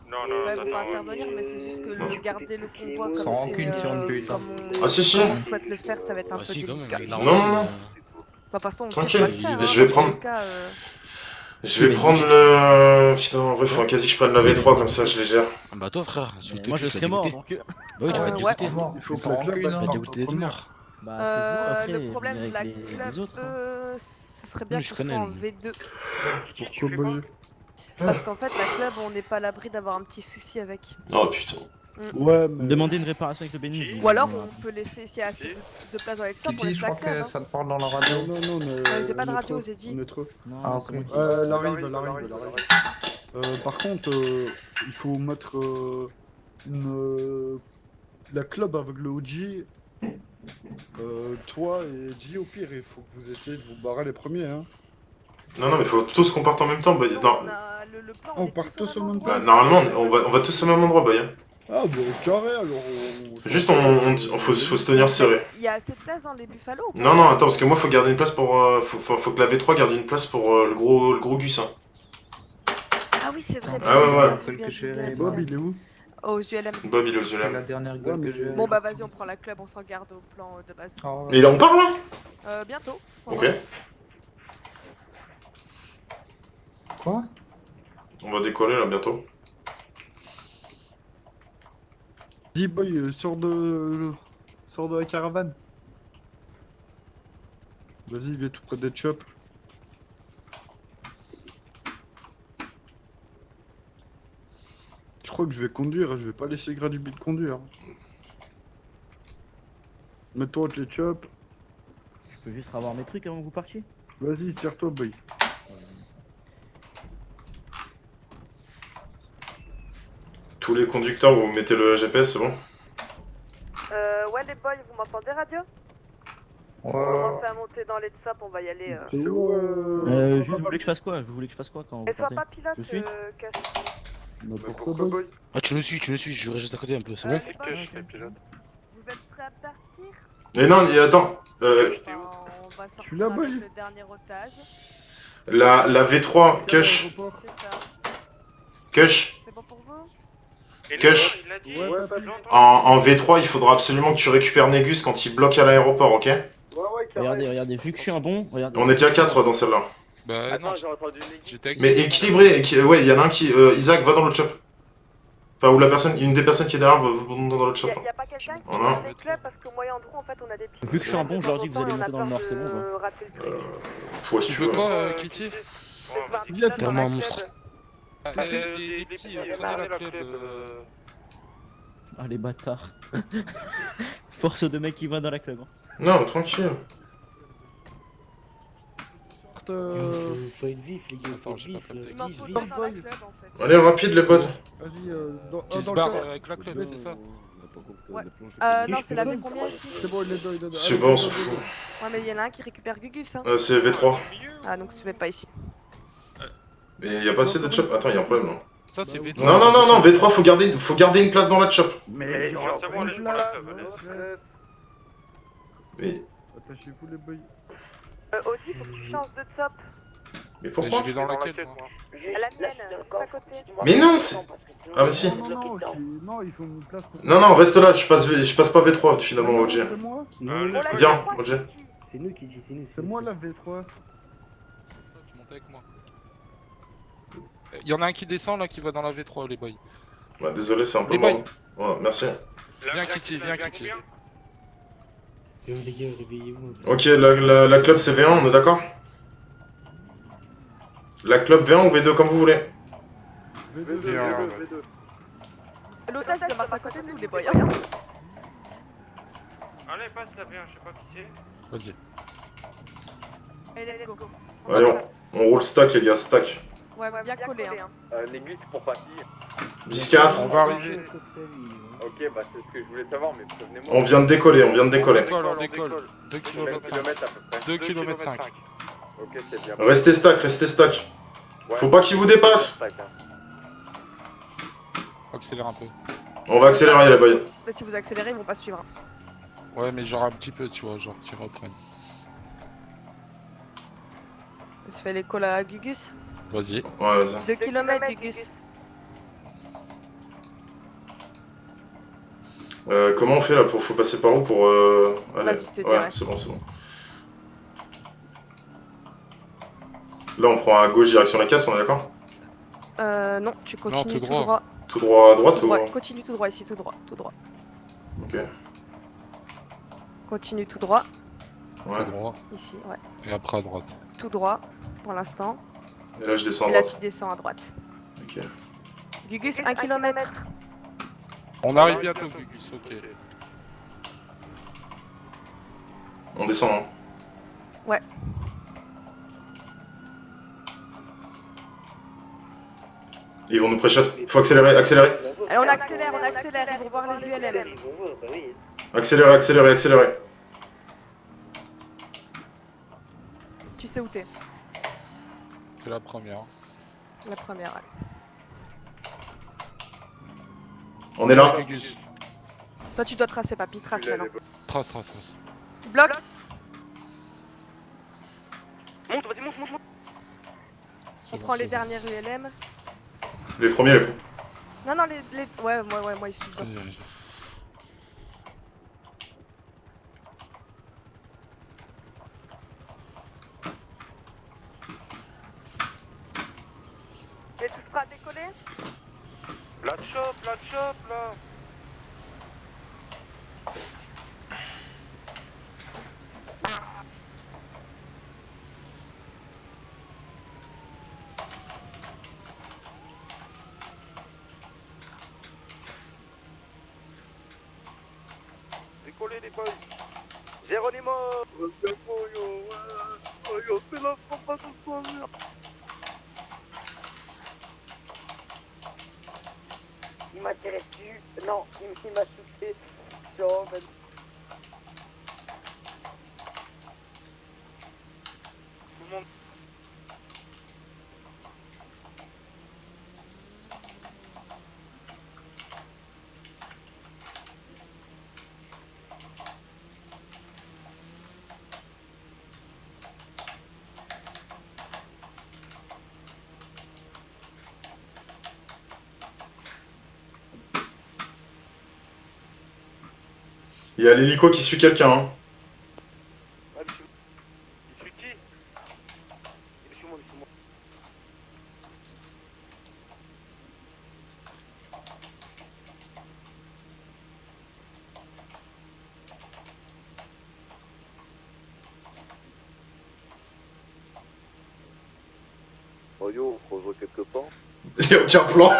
Non, Ouais, ils vont pas intervenir, mais c'est juste que le garder le convoi comme Sans rancune sur une pute. comme Ah, si. on souhaite le faire, ça va être un peu si, quand délicat. même, Non. Bah, de toute façon, on peut Tranquille, pas le faire. hein, je vais dans prendre- tous les cas, Je vais prendre le... Putain, en vrai, faudrait quasi que je prenne la V3 comme ça, je les gère. Ah bah toi frère, Moi je serais mort, donc... Bah oui, tu vas être ouais. dégoûté. Il faut Sans que la club rancune, batte hein. Tu vas la dégoûter des première. morts. Bah c'est vous après, le problème de la avec les club, autres. Hein. ce serait bien Oui, je qu'on soit connais, en lui. V2. Pourquoi boy? Parce qu'en fait, la club, on n'est pas à l'abri d'avoir un petit souci avec. Oh putain. Ouais, mais... Demander une réparation avec le bénis. Ou alors on peut laisser, s'il y a assez de place dans les sorts, on Titi, laisse je la crois club. que ça te parle dans la radio. Non, mais... J'ai pas de radio, j'ai dit. On est trop. Ah, ok. Elle arrive. Par contre, il faut mettre la club avec le OG. Toi et G au pire, il faut que vous essayez de vous barrer les premiers. Hein. Non, mais faut tous qu'on parte en même temps, boy. Non. On part tous au même temps. Bah, normalement, on va tous au même endroit, boy. Hein. Ah, bah, carré alors. Juste, faut se tenir serré. Il y a assez de place dans les Buffalo ou pas? Non, attends, parce que moi, faut garder une place pour. Faut que la V3 garde une place pour le gros Gus. Hein. Ah oui, c'est vrai. Ah ouais. Bob, il est où? Aux ULM. Bob, il est aux ULM. La dernière gueule que j'ai. Bon bah vas-y, on prend la club, on s'en garde au plan de base. Et là, on part là? Bientôt. Ok. Quoi? On va décoller là bientôt. D-Boy, sors de la caravane. Vas-y, viens tout près des chops. Je crois que je vais conduire, je vais pas laisser Gradubi de conduire. Mets-toi entre les chops. Je peux juste avoir mes trucs avant que vous partiez? Vas-y, tire-toi, boy. Tous les conducteurs, vous mettez le GPS, c'est bon? Ouais les boys, vous m'entendez radio? Ouais. On commence à monter dans les SAP, on va y aller. Juste, vous voulez que je fasse quoi? Vous voulez que je fasse quoi quand vous Et sois partez? pas pilote, Je suis Cash. Pourquoi, boy? Ah, tu me suis, je vais juste à côté un peu, c'est bon? Vous êtes prêts à partir? Mais non, attends. On va sortir là, avec boy le dernier otage. La V3, Kush. C'est ça. Kush. C'est bon pour vous? Kush. En V3, il faudra absolument que tu récupères Négus quand il bloque à l'aéroport, ok? Regardez, vu que je suis un bon, regardez. On est déjà 4 dans celle-là. Bah non, j'étais Mais équilibré, ouais, il y en a un qui... Isaac, va dans le chop. Enfin, ou une des personnes qui est derrière va dans le chop. Y'a pas quelqu'un qui Voilà. dans les clubs parce que moi et Andrew en fait on a des pistes. Vu que je suis un bon, je leur dis que vous allez monter dans le nord, c'est bon quoi. Toi, si Tu tu veux veux. quoi, Kitty? Viens, Vraiment un monstre. Les petits, prenez la club. Ah les bâtards. Force de mec qui va dans la club. Hein. Non, tranquille. Faut être vif, les gars, faut être vif. Allez, rapide, les potes. Vas-y, Qui se barre avec la club, c'est ça? Ouais. Non, c'est la V combien ici? C'est bon, il est dedans. C'est bon, on s'en fout. Ouais, mais y'en a un qui récupère Gugus. Hein. C'est V3. Ah, donc tu mets pas ici. Mais y a pas assez de chop. Attends, y a un problème là. Ça, c'est V3. Non, V3, faut garder une place dans la chop. Mais c'est bon, laisse-moi la club. Mais. Attachez-vous, les boys. Aussi, faut que tu changes de top. Mais pourquoi? Je vais dans la caisse, moi. À la mienne, à côté. Mais non, c'est. Ah, mais si. Non, il faut une place. Non, reste là, je passe pas V3 finalement, OG. C'est moi. Viens, OG. C'est nous qui dit, c'est nous. C'est moi la V3. Tu montes avec moi. Il y en a un qui descend là qui va dans la V3, les boys. Ouais, désolé, c'est un peu Les boys. mort. Ouais, merci. Viens, Kitty, viens, Kitty. Les gars, réveillez-vous. Ok, la club c'est V1, on est d'accord? La club V1 ou V2 comme vous voulez. V2. L'otage démarre à côté de nous, les boys. Allez, passe la V1, je sais pas qui c'est. Vas-y. Allez, let's go. Allez, on roule stack, les gars, stack. Ouais, bien collé. Hein. Négus pour partir. 10-4. On va arriver. Ok, bah c'est ce que je voulais savoir, mais prévenez-moi. On vient de décoller. On décolle. 2 km 5. 2 km 5. Ok, c'est bien. Restez stack. Faut pas qu'il vous dépasse. Accélère un peu. On va accélérer, les boys. Mais si vous accélérez, ils vont pas suivre. Ouais, mais genre un petit peu, tu vois, genre qui reprennent. Je fais les calls à Gugus. Vas-y. Ouais, vas-y. 2 km, Gugus. Comment on fait là pour... Faut passer par où pour... Allez. Vas-y, je te dis, ouais, ouais. c'est bon. Là, on prend à gauche direction la casse, on est d'accord? Non, tu continues tout tout droit. droit. Tout droit à droite ou... Ouais, continue tout droit ici, tout droit. Ok. Continue tout droit. Ouais. Tout droit. Ici, ouais. Et après à droite. Tout droit, pour l'instant. Et là, je descends à Et là, droite. tu descends à droite. Ok. Gugus, 1 km. On arrive bientôt, Gugus, ok. On descend, hein. Ouais. Ils vont nous pré-shot. Faut accélérer, accélérer. Allez, on accélère, ils vont voir les ULM. Ils vont voir, bah oui. Accélérer, accélérer, accélérer. Tu sais où t'es? C'est la première. La première, ouais. On est là. Gugus. Toi, tu dois tracer, papy, trace maintenant. Trace, trace, trace. Bloc. Monte, vas-y, monte. On prend les dernières ULM. Les premiers, les premiers. Non, les... Ouais, moi, ils sont dedans. Vas-y, vas-y. Et tout sera décollé? La chope, là. Décollez les boys. Geronimo. C'est la frappe de Il m'a tiré dessus. Non, il m'a shooté. Genre, Tout le monde. Il y a l'hélico qui suit quelqu'un, hein. Il suit qui? Il suit moi. Oh yo, on se rejoint quelque part. Il y a aucun plan.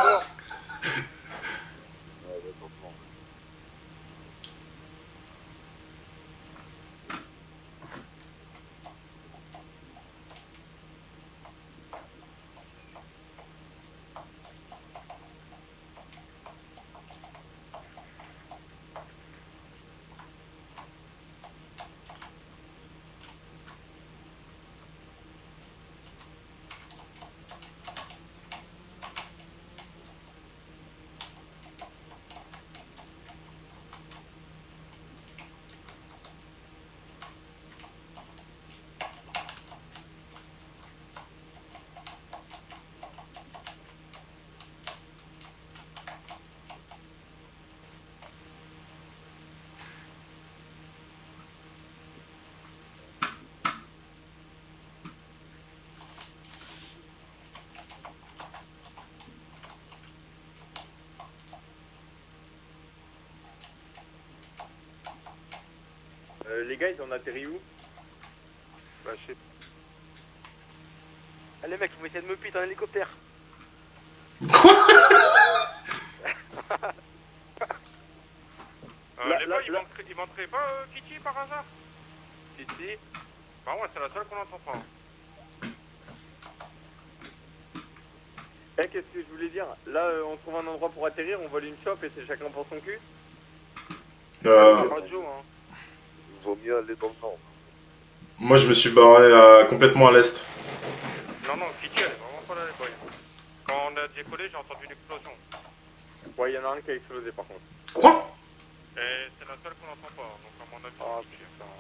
Les gars, ils ont atterri où? Bah, je sais. Allez, mec, vous essayez de me piter un hélicoptère. Les boys, ils montraient pas Kitty par hasard? Kitty? Bah ouais, c'est la seule qu'on entend pas. Eh, qu'est-ce que je voulais dire? Là, on trouve un endroit pour atterrir, on vole une chope et c'est chacun pour son cul. Radio, hein. Vaut mieux aller dans le nord. Moi, je me suis barré complètement à l'est. Non, Kitty, elle est vraiment pas là, les boys. Quand on a décollé, j'ai entendu une explosion. Ouais, il y en a un qui a explosé par contre. Quoi? Et c'est la seule qu'on entend pas, donc à mon avis. Ah, putain.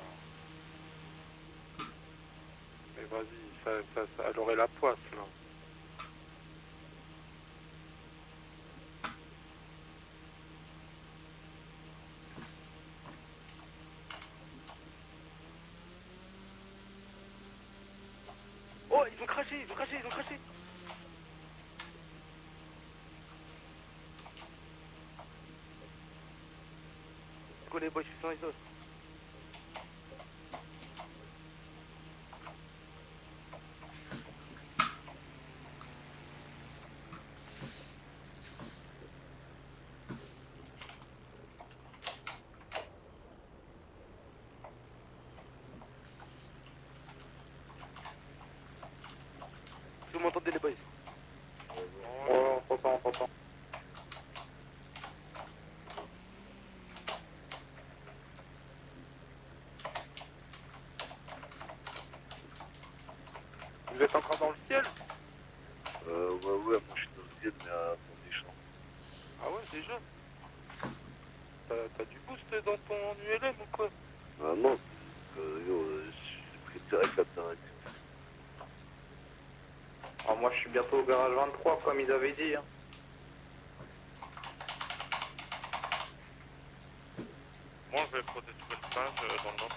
Mais vas-y, elle aurait la poisse, là. Oh, ils ont craché. Go les boys, je suis sans les os. attendez les boys. On s'entend. Vous êtes encore dans le ciel? Ouais, moi je suis dans le ciel, mais à fond des champs. Ah ouais, déjà? T'as du boost dans ton ULM ou quoi? Ah non, j'ai pris direct la direction. Alors moi je suis bientôt au garage 23 comme ils avaient dit. Hein. Moi je vais prendre des nouvelles pages dans le nord.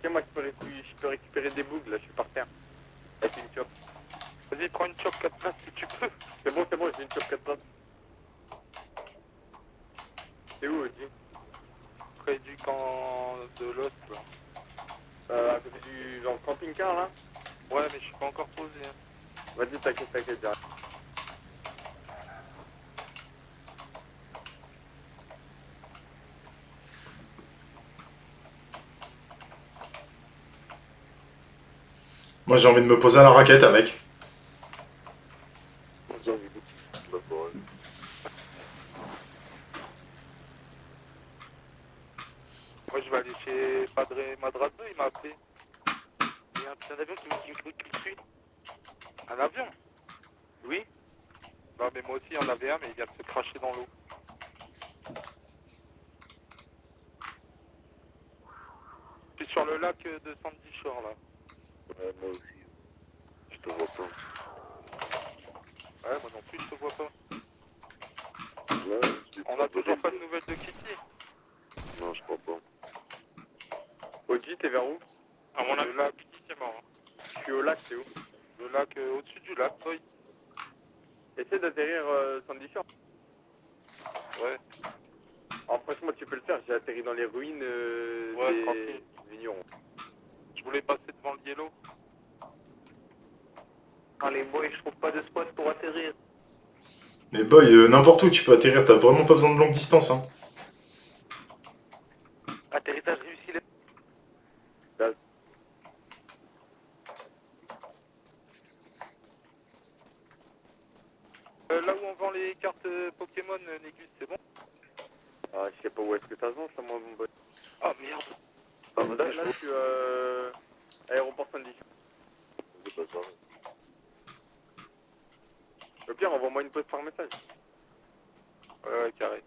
Ok, moi je peux récupérer des bougs là, je suis par terre. Avec une chop. Vas-y, prends une chop 4 places si tu peux. C'est bon, j'ai une chop 4 places. C'est où, Odie? Près du camp de l'os là. À côté du genre camping-car là? Ouais, mais je suis pas encore posé. Hein. Vas-y, t'inquiète, direct. Moi j'ai envie de me poser à la raquette avec. J'ai envie de la forêt. Moi je vais aller chez Padre Madrazo, il m'a appelé. Il y a un putain d'avion qui me suit. Un avion? Oui. Non mais moi aussi il y en avait un mais il vient de se cracher dans l'eau. Je suis sur le lac de Sandy Shore là. Ouais, moi aussi. Je te vois pas. Ouais, moi non plus je te vois pas. Ouais, On a toujours pas de nouvelles de Kitty. Non, je crois pas. Odie, t'es vers où? À mon avis, le lac Kitty est mort. Hein. Je suis au lac, c'est où? Le lac au-dessus du lac, oui. Essaie d'atterrir Sandy Shore. Ouais. Alors franchement tu peux le faire, j'ai atterri dans les ruines tranquille. des vignerons. Je voulais passer devant le yellow. Allez boy, je trouve pas de spot pour atterrir. Mais boy, n'importe où tu peux atterrir, t'as vraiment pas besoin de longue distance. Hein. Atterrissage réussi les... Là où on vend les cartes Pokémon, Négus, c'est bon? Ah, je sais pas où est-ce que ça se vend ça, moi, mon boy. Ah merde. Là, je suis aéroport Sandy. C'est pas ça. Au pire, envoie-moi une pause par message. Ouais, carré.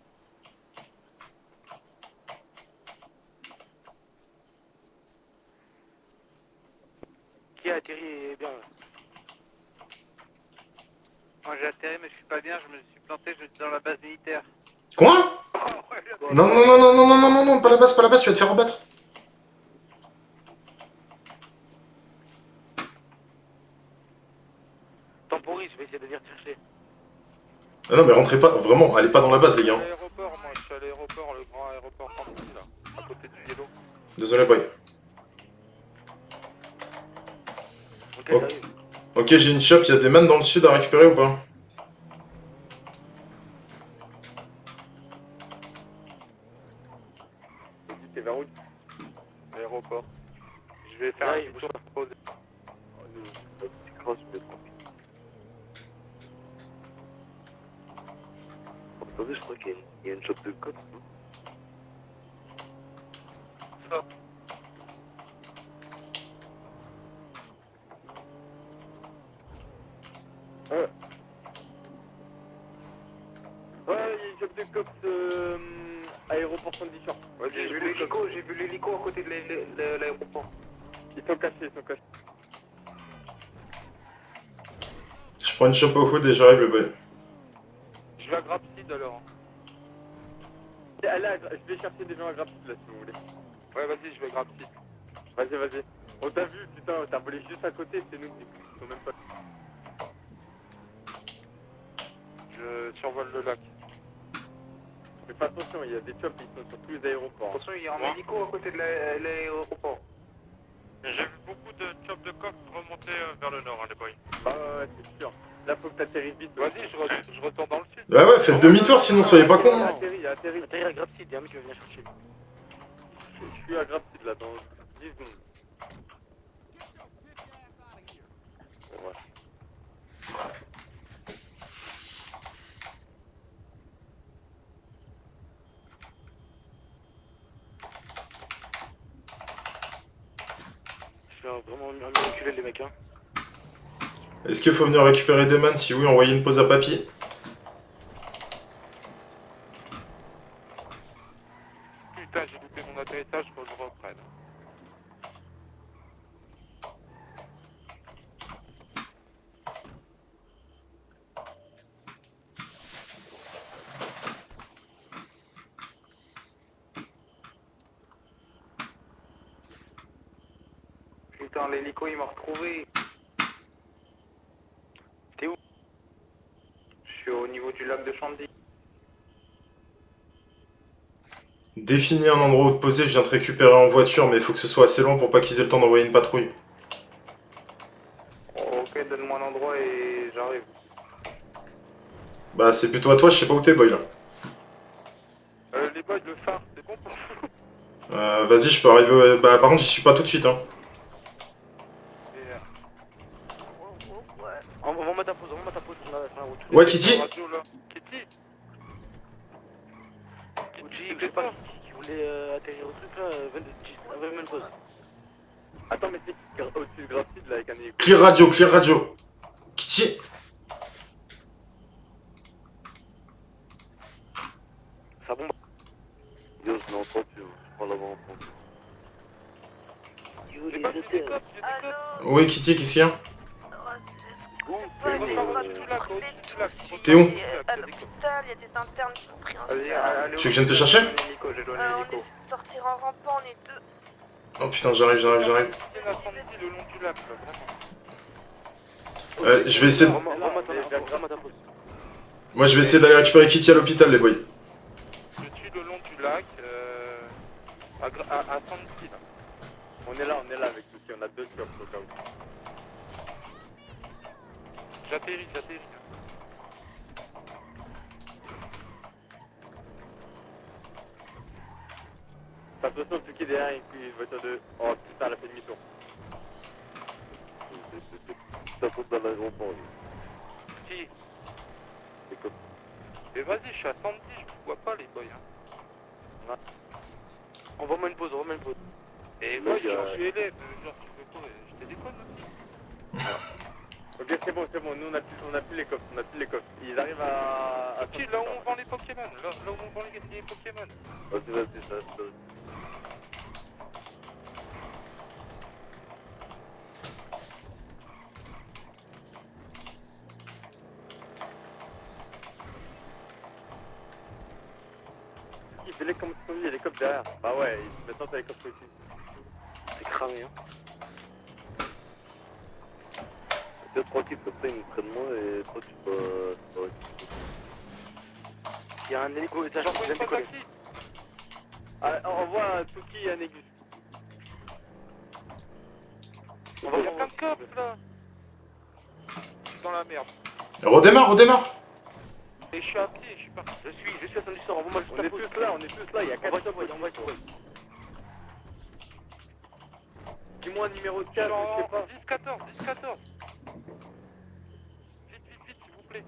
Qui a atterri bien? Moi j'ai atterri mais je suis pas bien, je me suis planté, je suis dans la base militaire. Quoi? Non, non, non, non, non, non, non, non, non, pas la base, tu vas te faire rebattre. Temporise, je vais essayer de venir te chercher. Ah non, mais rentrez pas, vraiment, allez pas dans la base, les gars. L'aéroport, moi je suis à l'aéroport, le grand aéroport Fantasy là, à côté du yellow. Désolé, boy. Ok, Oh. j'arrive. Ok, j'ai une shop, il y a des man dans le sud à récupérer ou pas? T'es vers où? Aéroport. Je vais faire un petit tour de pause. C'est cross, mais tranquille. Attendez, je crois qu'il y a une shop de code, non? Ça. Ouais, il y a une shop de cops aéroport Sandy Shore. Ouais, j'ai vu l'hélico à côté de l'aéroport. Ils sont cachés, Je prends une shop au hood et j'arrive, le boy. Je vais à Grapseed alors. Là, je vais chercher des gens à Grapseed là si vous voulez. Ouais, vas-y, je vais Grapseed. Vas-y. On t'a vu, putain, t'as volé juste à côté, c'est nous, ils sont même pas. Je survole le lac. Mais fais attention, il y a des chops, ils sont sur tous les aéroports. Attention, il y a un hélico à côté de l'aéroport. J'ai vu beaucoup de chops de cops remonter vers le nord, hein, les boys. Bah ouais, c'est sûr. Là, faut que t'atterrisses vite. Vas-y, je retourne dans le sud. Bah ouais, faites demi-tour sinon soyez pas cons. Hein. Atterris à Grapseed, y'a un mec qui va venir chercher. Je suis à Grapseed là, dans 10 secondes. Ouais. Je vais vraiment mieux reculer les mecs, hein. Est-ce qu'il faut venir récupérer des man? Si oui, envoyez une pause à papy. Putain, j'ai loupé mon atterrissage, faut que je reprenne. Putain, l'hélico il m'a retrouvé. T'es où? Je suis au niveau du lac de Chandy. Définis un endroit où te poser, je viens te récupérer en voiture, mais il faut que ce soit assez loin pour pas qu'ils aient le temps d'envoyer une patrouille. Ok, donne-moi un endroit et j'arrive. Bah c'est plutôt à toi, je sais pas où t'es boy là. Les boys, le phare, c'est bon pour vous? Vas-y, je peux arriver... Bah par contre j'y suis pas tout de suite hein. On va mettre ta pause sur la route. Ouais Kitty. Kitty, Je sais pas qui voulait atterrir au truc là, 20 minutes pause. Attends, mais c'est au-dessus de Grapseed là avec un hélico. Clear radio. Kitty. Ça bombe. Yo, je l'ai entendu, je crois l'avoir entendu. j'ai pas vu des cops, j'ai des cops. Oui Kitty, qu'est-ce qu'il y a? C'est pas des bras tout brûlés tous. T'es où? À l'hôpital, il y a des internes qui ont pris un Tu sale. veux que je vienne te chercher? On essaie de sortir en rampant, on est deux. Oh putain, j'arrive. Il y en a 110 le long du lac, là, vraiment. Je vais essayer de... Moi je vais essayer d'aller récupérer Kitty à l'hôpital les boys. Je suis le long du lac, à Sandy, là. On est là avec Lucie, on a 2 chops au cas où. J'atterris. T'as l'impression que Lucie derrière une voiture de... Oh putain, elle a fait demi-tour. Ça faute dans l'aéroport. Qui? Mais vas-y, je suis à Sandy, je vous vois pas les boys. Hein. Envoie-moi une pause. Et moi, je suis élève, genre tu veux quoi? Je te déconne aussi. Ok, c'est bon, nous on a plus les cops, Ils arrivent à... Ok, là où on vend les Pokémon, là où on vend les Pokémon. Vas-y, ça. Il fait les comme il y a les cops derrière. Bah ouais, maintenant t'as les cops aussi. C'est cramé, hein. T'es tranquille, comme ça ils nous prennent moins et toi tu peux... Il y a un hélico, c'est agent qui vient de décoller. Envoie un Tuki et un Négus. Il y a plein de cops là. Je suis dans la merde. Redémarre. Et je suis à pied, je suis parti. Je suis à Saint-Lucien, envoie-moi juste la pause. On est tous là, il y a 4 cops, envoie tout. Dis-moi un numéro de case, je sais pas. 10-14. Vite, s'il vous plaît.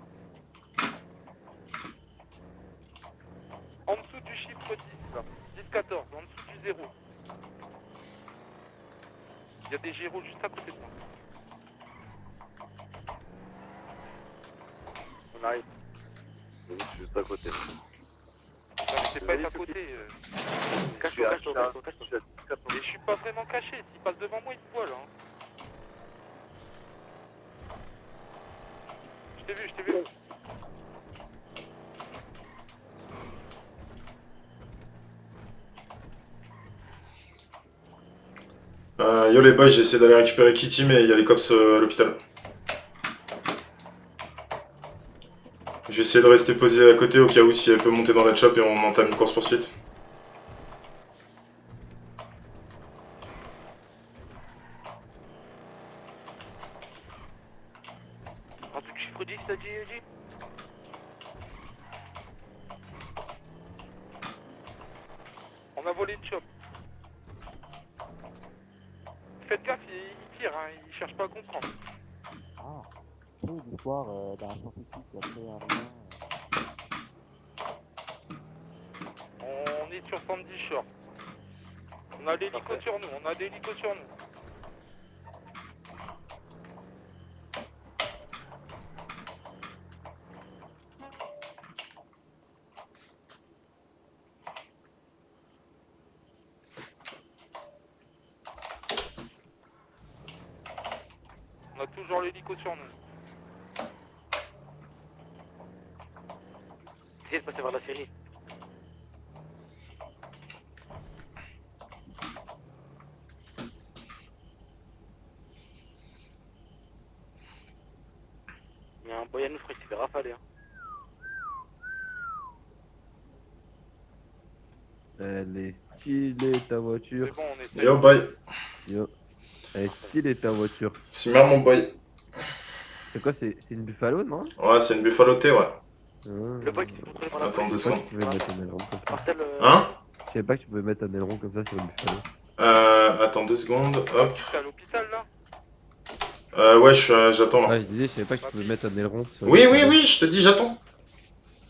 En dessous du chiffre 10, là. 10-14, en dessous du 0. Il y a des gyros juste à côté de moi. On arrive. Oui, je suis juste à côté. Non, mais c'est pas être à côté. Cache-toi. Et je suis pas vraiment caché. S'il passe devant moi, il me voit là. Hein. Je t'ai vu. Yo les boys, j'essaie d'aller récupérer Kitty, mais il y a les cops à l'hôpital. Je vais essayer de rester posé à côté au cas où si elle peut monter dans la chop et on entame une course poursuite. Redis, t'as dit. On a volé une shop. Faites gaffe, il tire, hein, il cherche pas à comprendre. Ah, c'est l'histoire d'un scientifique qui a créé un rien. On est sur Sandy Shore. On a l'hélico sur nous, on a des hélicos sur nous. On a toujours l'hélico sur nous. Essayez de passer vers la série. Il y a un boy à nous, je crois qu'il s'est fait rafaler. Elle est stylée ta voiture. C'est bon, on est Yo, boy. Yo. Elle est stylée ta voiture. C'est bien, mon boy. C'est quoi, c'est une Buffalo, non? Ouais, c'est une Buffalo T, ouais. Le boy qui s'est contrôlé par la Attends 2 police. secondes. Tu pouvais mettre un aileron comme ça. Martel, Hein? Je savais pas que tu pouvais mettre un aileron comme ça sur une Buffalo. Attends 2 secondes, hop. T'es à l'hôpital là? Ouais, j'attends là. Ouais, je disais, je savais pas que tu pouvais mettre un aileron sur une Oui, Buffalo. je te dis, j'attends.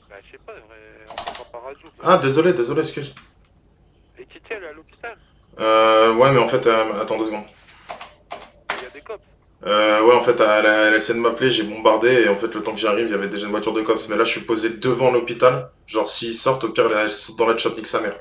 Bah, je sais pas, on entend par radio. Ah, désolé, excuse. Et Kitty, elle est à l'hôpital? Ouais, mais en fait, attends 2 secondes. Il y a des cops. Ouais, en fait, elle a essayé de m'appeler, j'ai bombardé, et en fait, le temps que j'y arrive, il y avait déjà une voiture de cops. Mais là, je suis posé devant l'hôpital. Genre, s'ils sortent, au pire, elles sautent dans la shop, nique sa mère.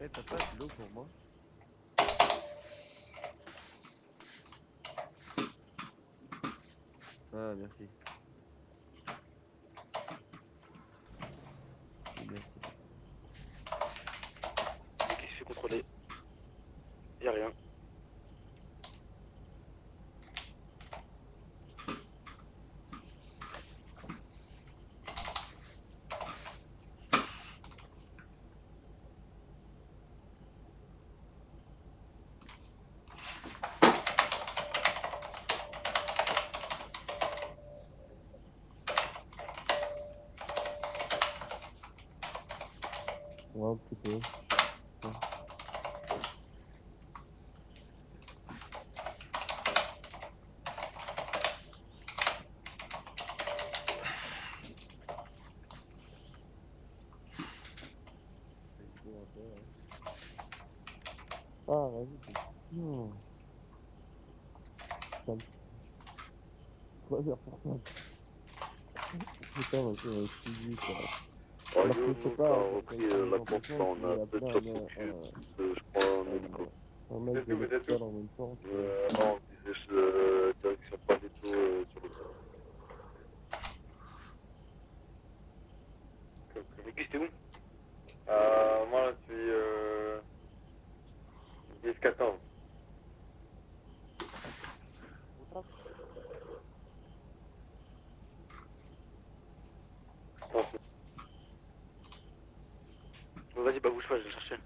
Eh, t'as pas de l'eau pour moi? Ah, merci. Merci. qui se fait contrôler. Y'a rien. Ouais, un petit peu. Ouais. Ah, vas-y, c'est chiant. Calme. 3 heures pour ça. Putain, moi, c'est un suivi, quoi. Alors que je sais pas, on a repris la course, on a un peu de choc au cul, je prends un hélico. un mec de l'hôpital en même temps. Non, je disais direction pas du tout sur le coup. Gus, t'es où? Moi là, je suis 10-14. Vas-y, bah bouge pas, je vais le chercher.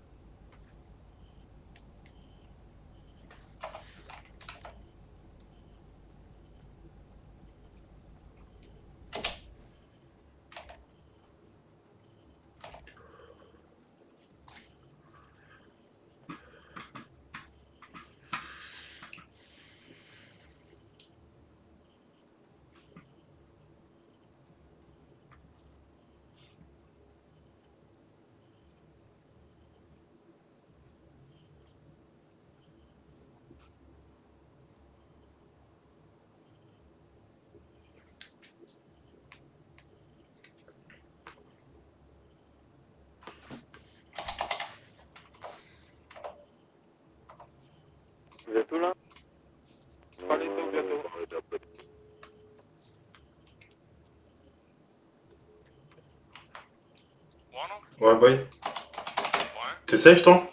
Ouais, boy. T'es safe, toi?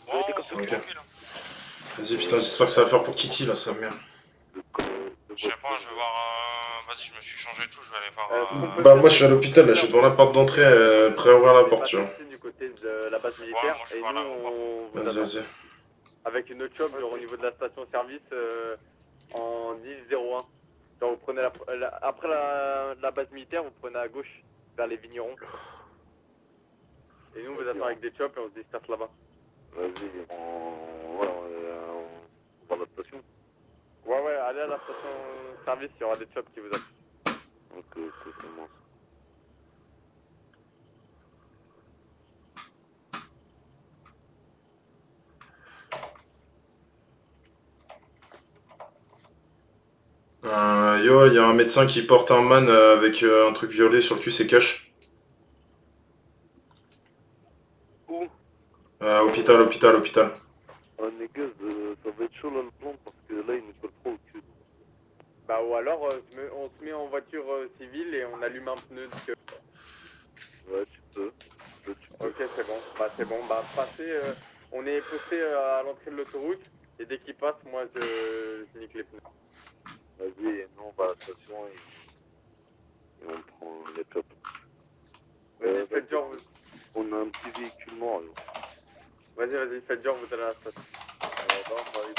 Ok. Vas-y, putain, j'espère que ça va faire pour Kitty, là, sa mère. Je sais pas, je vais voir. Vas-y, je me suis changé et tout, je vais aller voir. Bah, moi, je suis à l'hôpital, là, je suis devant la porte d'entrée, prêt à ouvrir la porte, tu vois. Du côté de la base militaire, et nous on vous Vas-y, attend. vas-y. Avec une autre chop, genre au niveau de la station-service, en 10-01. Genre vous prenez après la base militaire, vous prenez à gauche, vers les vignerons. Et nous on vous attend avec des chops et on se disperse là-bas. Vas-y, on va à la station. Ouais, allez à la station-service, il y aura des chops qui vous attendent. Ok, c'est bon. Yo, il y a un médecin qui porte un man avec un truc violet sur le cul, c'est cash. Où? Hôpital. Ah, les gars, ça va être chaud là le plan parce que là il nous colle trop au cul. Bah ou alors on se met en voiture civile et on allume un pneu. Ouais, tu peux. Ok, c'est bon. Bah passez, on est posté à l'entrée de l'autoroute et dès qu'il passe, moi je nique les pneus. Vas-y, nous on va à la station et on prend les chops. Vas-y, faites genre. On a un petit véhicule mort là. Vas-y, faites genre, vous allez à la station. On va aller.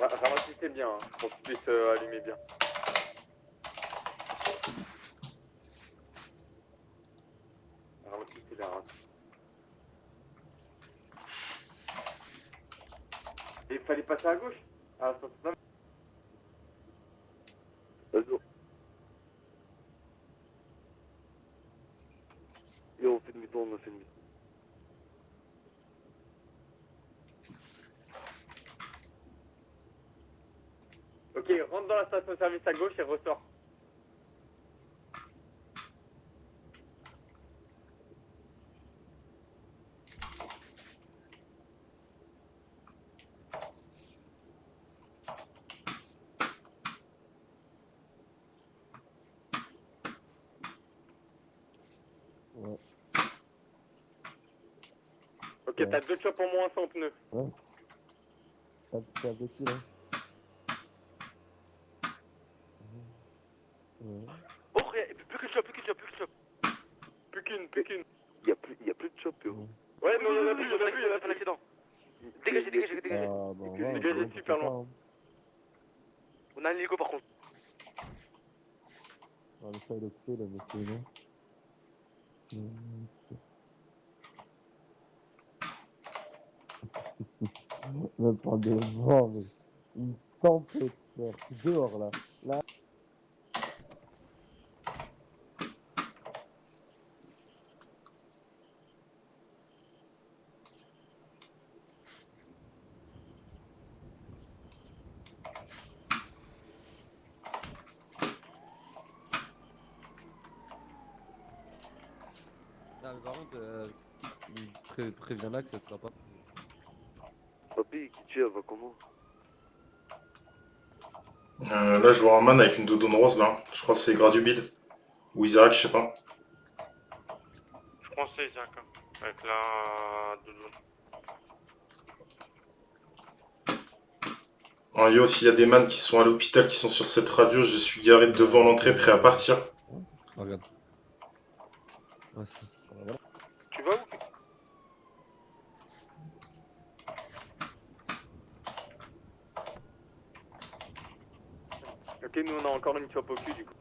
Ramassez bien, hein, pour qu'ils puissent allumer bien. Ramassez bien, hein. Et il fallait passer à gauche. Ah, ça. Vas-y. Yo, on fait demi-tour, on a fait demi-tour. Ok, rentre dans la station-service à gauche et ressort. Ouais. Ok, t'as 2 chops en moins sans pneu. Ouais. T'as de qui là? Ouais. Oh, plus qu'une chop. Plus qu'une. Y'a plus de chop, yo. Ouais, non, y'en a plus, un accident. Dégagez. Ah, bah, Dégagez super loin. On a un hélico par contre. On va essayer de couper le monsieur, non? Même pas de vent, mais une tempête, frère. Dehors, là. Là. Non, mais par contre, préviens là que ce sera pas. Papy, Kitty, elle va comment? Là, je vois un man avec une doudoune rose, là. Je crois que c'est Gradubid. Ou Isaac, je sais pas. Je pense que c'est Isaac, hein, avec la doudoune. Oh, yo, s'il y a des man qui sont à l'hôpital, qui sont sur cette radio, je suis garé devant l'entrée, prêt à partir. Regarde. Voici. Tu vas où? Ok, nous on a encore une chop au cul du coup.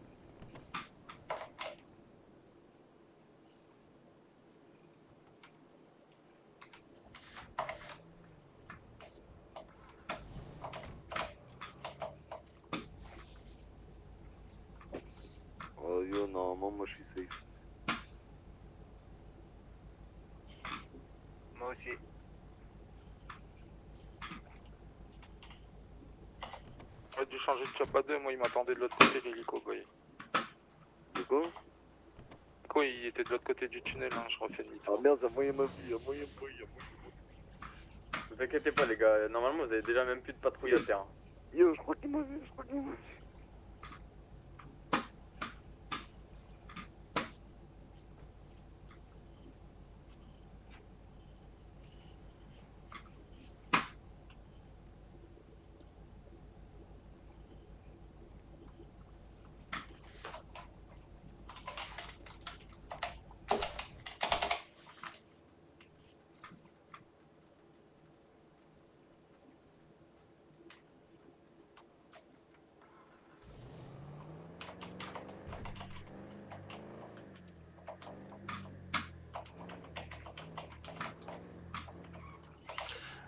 Oh yo, normalement, moi je suis safe. Moi aussi. J'aurais dû changer de chop à 2, moi il m'attendait de l'autre côté l'hélico, vous voyez. De quoi? l'hélico il était de l'autre côté du tunnel, hein, je refais demi-tour. Ah merde, y'a moyen ma vie, y'a moyen ma vie. Ne vous inquiétez pas les gars, normalement vous avez déjà même plus de patrouille à terre. Yo, je crois qu'il m'a vu, je crois qu'il m'a vu.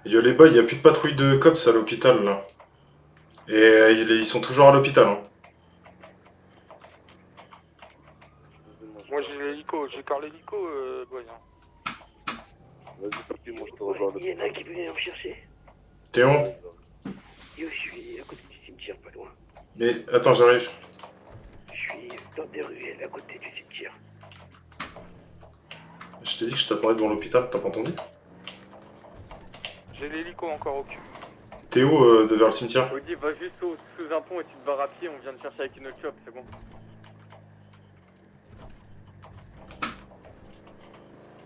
Yo les boys, y a plus de patrouille de cops à l'hôpital là. Et ils sont toujours à l'hôpital. Hein. Moi j'ai l'hélico, j'ai encore l'hélico, boy. Vas-y, Papi, moi je te rejoins. Il y en a un qui peut venir me chercher. Théo? Yo, je suis à côté du cimetière, pas loin. Mais attends, j'arrive. Je suis dans des ruelles à côté du cimetière. Je t'ai dit que je t'attendais devant l'hôpital, t'as pas entendu? J'ai l'hélico encore au cul. Théo, vers le cimetière. Audi, va juste sous un pont et tu te vas à pied, on vient de chercher avec une autre shop, c'est bon.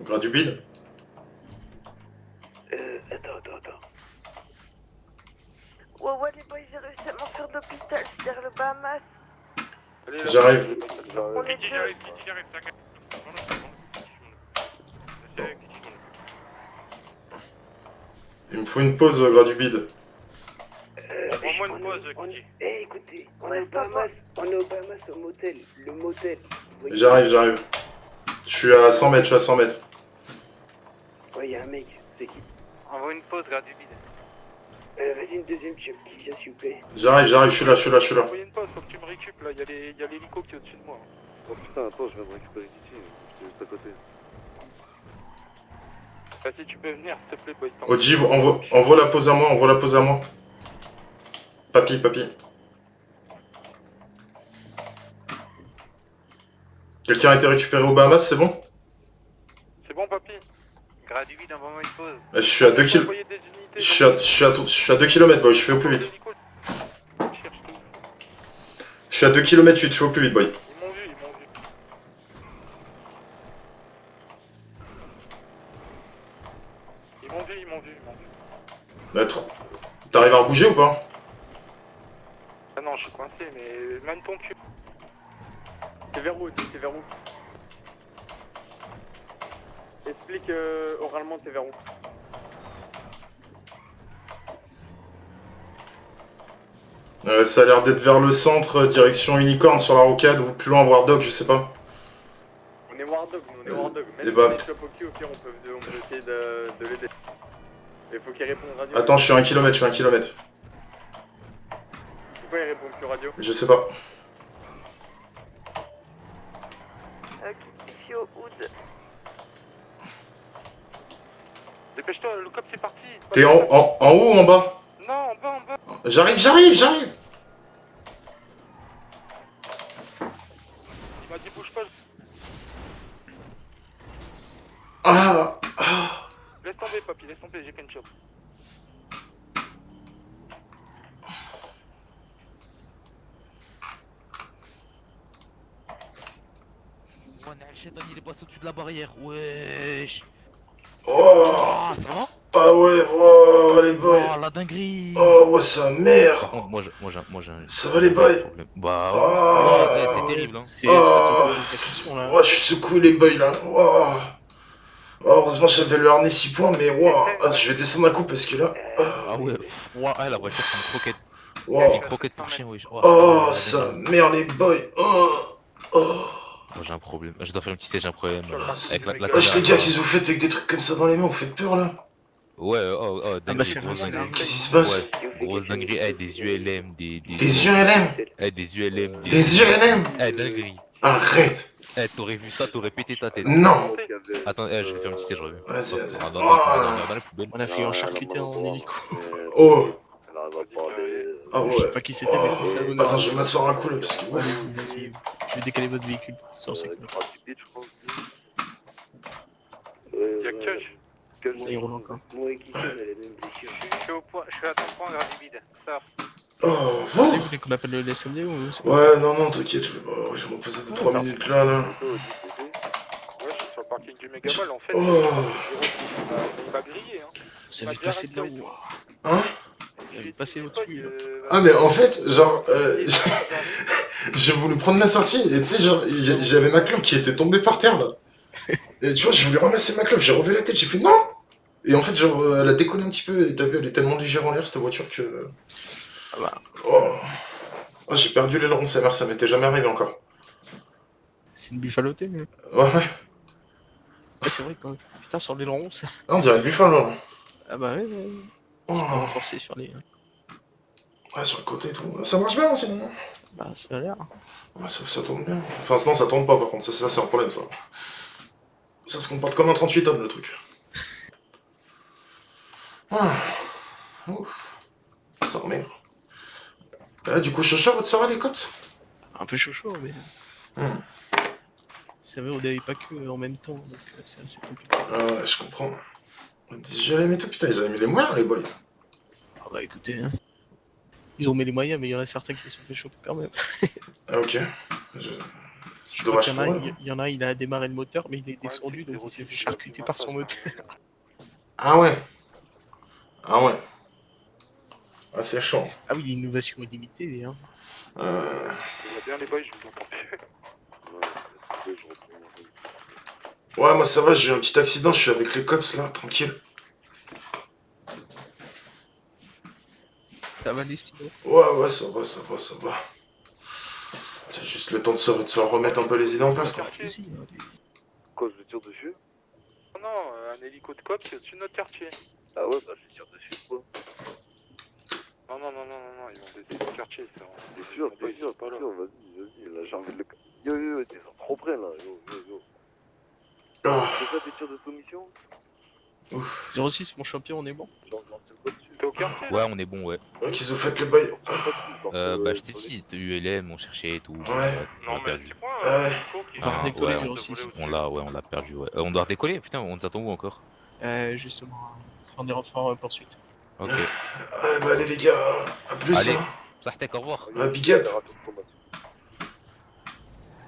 Gradu bide. Attends. Ouais, les boys, j'ai réussi à m'enfuir de l'hôpital, c'est derrière le Bahamas. J'arrive. On est deux. Il me faut une pause, Gradu bide. Prends-moi une pause, Écoutez, on est au Bahamas au motel, le motel. J'arrive. Je suis à 100 mètres, Ouais, y'a un mec, c'est qui? Envoie une pause, garde du vide. Vas-y, une deuxième chef qui vient, s'il vous plaît. J'arrive, je suis là. Envoyez une pause, faut que tu me récupes là, y'a l'hélico qui est au-dessus de moi. Oh putain, attends, je viens de récupérer Titi, j'étais juste à côté. Vas-y, tu peux venir, s'il te plaît, boy. Ojiv, envoie la pause à moi, Papi. Quelqu'un a été récupéré au Bahamas, c'est bon? C'est bon, papy? Grade du vide, envoie-moi une pause. Je suis à 2 km. Je suis à 2 km, boy, je fais au plus vite. Je suis à 2 km 8, je fais au plus vite, boy. Ils m'ont vu. T'arrives à rebouger ou pas? Ah non, je suis coincé, mais même ton cul. C'est vers où? Explique oralement c'est vers où. Ça a l'air d'être vers le centre, direction Unicorn sur la rocade, ou plus loin War Dog, je sais pas. On est War Dog. Même si bah... on est au cul, au pire on peut essayer de l'aider. Mais faut qu'il réponde radio. Attends, je suis à 1 km, Pourquoi il répond plus radio? Je sais pas. Ici au Hood. Dépêche-toi, le cop c'est parti. T'es en haut ou en bas? Non, en bas. J'arrive. Il m'a dit bouge pas. Laisse tomber, papy, j'ai qu'une chope. On a le chétan, il est passé au-dessus de la barrière. Wesh. Oh, ça va? Ah ouais, oh les boys. Oh la dinguerie. Oh ouais, sa mère. Par contre, moi j'ai un... Ça va les boys? Bah ouais, c'est terrible hein. Oh, je suis secoué les boys là. Oh, heureusement j'avais le harnais 6 points, mais je vais descendre un coup parce que là... Ah ouais, la voiture c'est une croquette. C'est une croquette pour chien, wesh. Oh, sa mère les boys. Moi j'ai un problème, je dois faire un petit stage, j'ai un problème avec la je les gars, qu'est-ce que vous faites avec des trucs comme ça dans les mains? Vous faites peur là? Ouais, dinguerie, grosse dinguerie. Qu'est-ce qui se passe? Ouais, grosse dinguerie, des ULM, des ULM? des ULM. Des ULM? Dinguerie. Arrête! T'aurais vu ça, t'aurais pété ta tête. Non! Attends, je vais faire un petit stage, je reviens. Vas-y. Dans la poubelle. On a fait en charcuté en hélico. Oh! Elle arrive à parler. Ah ouais. Je sais pas qui c'était, mais ça. Attends, je vais m'asseoir un coup là parce que. Vas-y. Je vais décaler votre véhicule. Sur c'est cool. Y'a Cash. Il roule encore. Moi et Kitchen, elle est même blessure. Je suis au point, je suis à ton point, grave vide. Sors. Oh, Vous voulez qu'on appelle le SMD ou c'est bon? ouais, non, t'inquiète, je vais me poser 2-3 minutes là. Ouais, je suis sur le parking du Megaball, en fait. Oh. Il m'a grillé, hein. Vous avez passé de là-haut. Hein? Vous avez passé au-dessus. Ah, mais en fait, genre, j'ai voulu prendre la sortie et tu sais, genre, j'avais ma clope qui était tombée par terre là. Et tu vois, je voulais ramasser ma clope, j'ai relevé la tête, j'ai fait non! Et en fait, genre, elle a décollé un petit peu et t'as vu, elle est tellement légère en l'air cette voiture que. Ah bah. Oh, oh j'ai perdu l'aileron, sa mère, ça m'était jamais arrivé encore. C'est une Buffalo T, mais. Ouais, ouais. Ouais, c'est vrai quoi. Putain, sur l'aileron, ça. Ah, on dirait une Buffalo là. Ah bah ouais, ouais. C'est pas renforcé sur les. Ouais, sur le côté et tout. Ça marche bien sinon. Bah, ça a l'air. Ouais, ça tourne bien. Enfin, non, ça tourne pas par contre, ça c'est un problème ça. Ça se comporte comme un 38 tonnes le truc. Ah. Ouf. Ça remère. Ah, du coup, chaud votre soirée les cops? Un peu chaud, mais. Vous savez, on n'avait pas que en même temps, donc c'est assez compliqué. Ah ouais, je comprends. J'allais mettre tout, putain, ils avaient mis les moyens les boys. Ah bah écoutez, hein. Ils ont mis les moyens, mais il y en a certains qui se sont fait choper quand même. Ah ok. C'est dommage pour pour eux. Il y en a, il a démarré le moteur, mais il est descendu, donc il s'est fait charcuter par son moteur. Ah ouais. Ah ouais. Ah c'est chaud. Ah oui, innovation illimitée, hein. Ça va bien les boys, je vous entends plus. Ouais, moi ça va, j'ai eu un petit accident, je suis avec les cops là, tranquille. Ça va les stylos? Ouais, ça va. C'est juste le temps de se remettre un peu les idées en place quoi. Quoi, je le tire dessus? Non, un hélico de cop, c'est au-dessus de notre quartier. Ah ouais, bah je tire dessus quoi. Non, ils vont descendre le quartier, ça. T'es sûr, vas-y, là j'ai envie de le... Yo, ils sont trop près là, yo. Ah. C'est ça des tirs de soumission? 06, mon champion, on est bon? T'es au quartier? Ouais, on est bon, ouais. Qu'est-ce que vous faites les boys? Bah, je t'ai dit, ULM, on cherchait et tout. Ouais. On l'a perdu. Il va redécoller ouais, 06. on l'a perdu, ouais. On doit redécoller, putain, on nous attend où encore? Justement, on est renfort poursuite. Ok. Ouais, bah allez les gars, à plus. Allez, hein. Sartek, au revoir. Ouais, big up.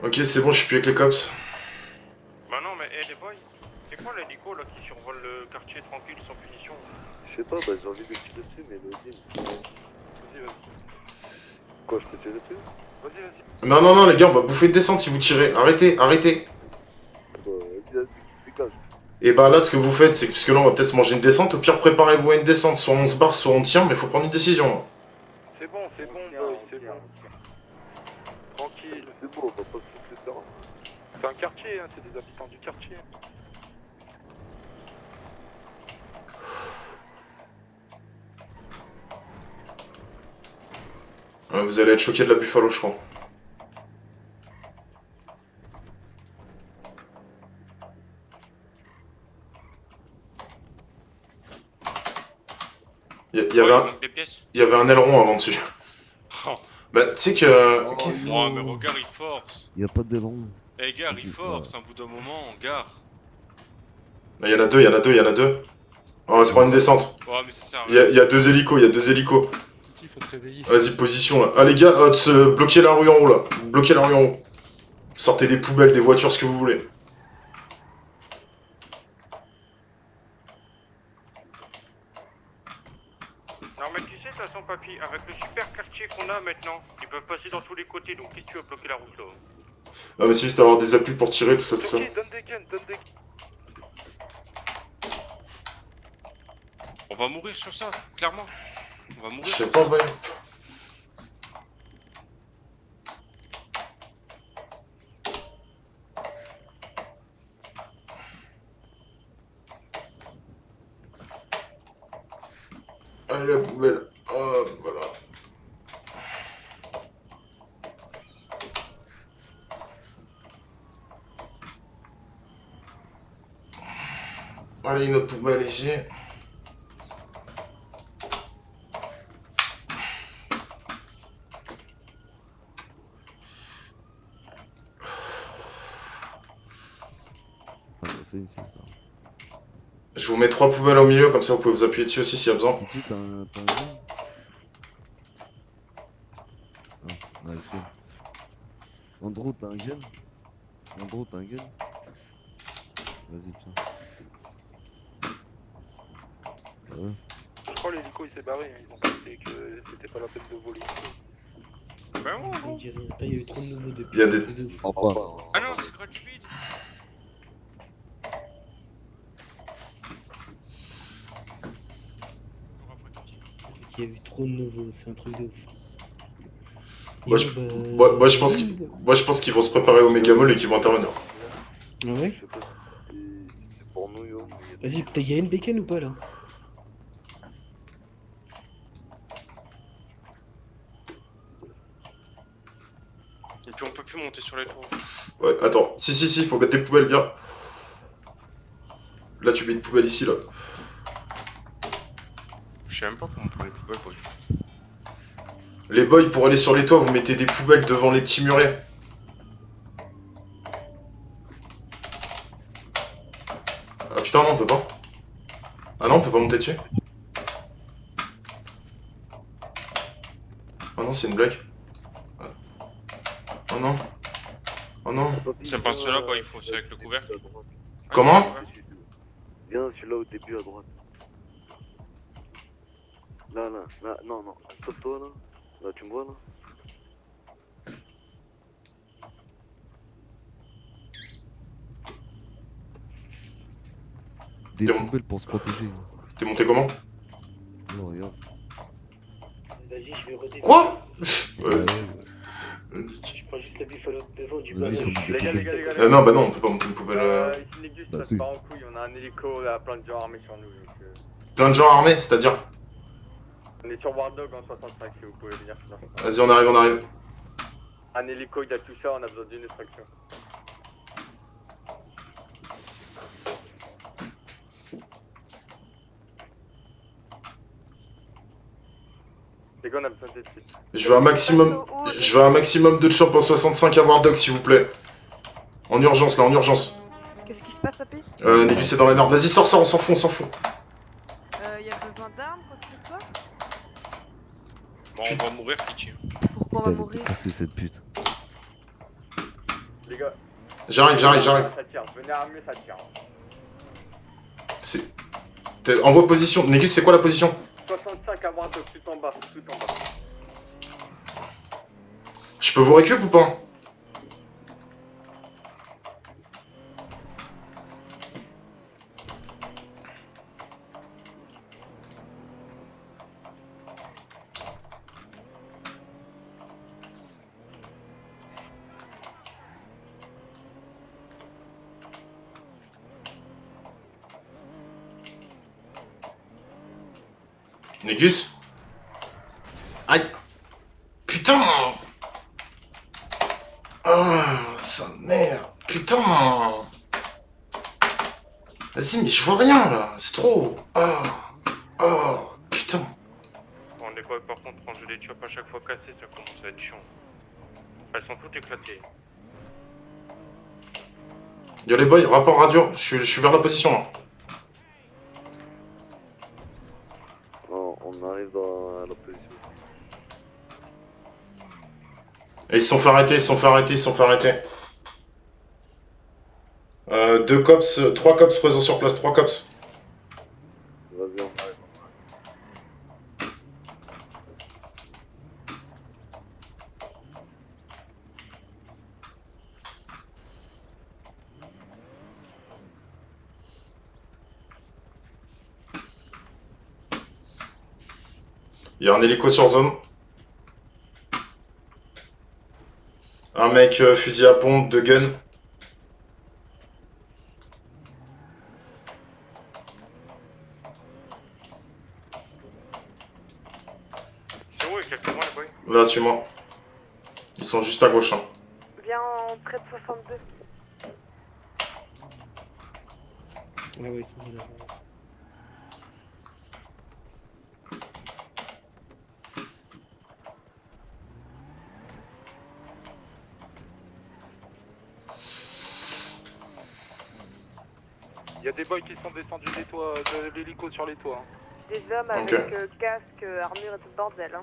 Ok, c'est bon, je suis plus avec les cops. Bah non, mais les boys, c'est quoi l'hélico là qui survole le quartier tranquille sans punition? Je sais pas, bah j'ai envie de tirer dessus, mais le deal. Vas-y. Quoi, je peux tirer dessus? Vas-y. Non, les gars, on va bouffer de descente si vous tirez. Arrêtez. Vas-y, dégage. Et bah là, ce que vous faites, c'est que, parce que là, on va peut-être se manger une descente. Au pire, préparez-vous à une descente. Soit on se barre, soit on tient, mais faut prendre une décision. C'est bon, boy, c'est bon. Tranquille. C'est bon, on va pas se faire. C'est un quartier, hein, c'est des habitants du quartier. Ouais, vous allez être choqués de la Buffalo, je crois. Il y avait un aileron avant dessus. Oh. Bah, tu sais que... Oh, mais regarde, il force. Y'a pas d'aileron. Eh, gare, il force, un bout d'un moment, on gare. Il y en a deux. On va se prendre une descente. Ouais, mais ça sert à Il y a deux hélicos, Il faut te réveiller. Vas-y, position là. Ah les gars, bloquez la rue en haut là. Bloquez la rue en haut. Sortez des poubelles, des voitures, ce que vous voulez. Non mais tu sais de toute façon papy, avec le super quartier qu'on a maintenant, ils peuvent passer dans tous les côtés, donc qu'est-ce que tu veux bloquer la route là? Ah mais c'est juste avoir des appuis pour tirer, tout ça. Ok, donne des gains. On va mourir sur ça, clairement. On va mourir. Je sais pas, ouais. Allez la poubelle. Hop, voilà. Allez, une autre poubelle ici. Je vous mets 3 poubelles au milieu, comme ça vous pouvez vous appuyer dessus aussi s'il y a besoin. Titi, t'as un gun? Ah, on a le film. Andrew, t'as un gun? Andrew, t'as un gun? Vas-y, tiens. Ouais. Je crois que l'hélico il s'est barré, hein. Ils ont pensé que c'était pas la peine de voler. Ben bon, Ça me dit rien. Putain, il y a eu trop de nouveaux depuis. Il y a des... Ah non, c'est gratuit. Il y a eu trop de nouveaux, c'est un truc de ouf. Moi, je pense qu'ils vont se préparer au Megamall et qu'ils vont intervenir. Ah ouais? C'est pour nous, yo. Vas-y, t'as y a une bécane ou pas là? Et puis on peut plus monter sur les tours. Ouais, attends. Si, faut mettre des poubelles bien. Là, tu mets une poubelle ici, là. Je sais même pas comment on prend les poubelles pour Les boys, pour aller sur les toits, vous mettez des poubelles devant les petits murets. Ah putain, non, on peut pas. Ah non, on peut pas monter dessus. Oh non, c'est une blague. Oh non. Oh non. C'est pas cela, bah il faut c'est avec le couvercle. Comment? Viens, celui-là au début à droite. Là, non, stop-toi là. Là, tu me vois là? Des poubelles pour se protéger. T'es monté comment? Non, regarde. Vas-y, je vais redéfinir. Quoi? Je prends juste la buffalo devant du Vas-y, ballon. sur le Les gars. Non, bah non, on peut pas monter une poubelle. Ici, Négus, Bah, ça si. se part en couille. On a un hélico, là, plein de gens armés sur nous. Donc, Plein de gens armés, c'est-à-dire? On est sur War Dog en 65 si vous pouvez venir. Vas-y, on arrive. Un hélico, il a tout ça, on a besoin d'une extraction. Les gars, on a besoin d'être suite. Je veux un maximum de chop en 65 à War Dog, s'il vous plaît. En urgence, là, en urgence. Qu'est-ce qui se passe, papy? Négus, c'est dans la merde. Vas-y, sors, on s'en fout. Y a besoin d'armes, quoi que ce soit? Bon, on va mourir, pitié. Pourquoi on va mourir? Casser cette pute. Les gars. J'arrive. Ça tire, venez armer, ça tire. Envoie position. Négus, c'est quoi la position? 65 à War Dog, tout en bas. Je peux vous récup ou pas? Négus? Aïe! Putain! Ah, sa mère! Putain! Vas-y, mais je vois rien là! C'est trop! Ah! Putain! Bon, les boys, par contre, ranger les chops à chaque fois cassées, ça commence à être chiant. Elles sont toutes éclatées. Yo les boys, rapport radio, je suis vers la position là. On arrive dans la position. Et ils se sont fait arrêter. 2 cops, 3 cops présents sur place, 3 cops. Vas-y, on arrive. Il y a un hélico sur zone. Un mec fusil à pompe, 2 guns. C'est où exactement les boys? Là, suis-moi. Ils sont juste à gauche. Hein. Viens en trait de 62. Ouais, ils sont là. Il y a des boys qui sont descendus des toits, de l'hélico sur les toits. Des hommes avec casque, armure et tout le bordel. Hein.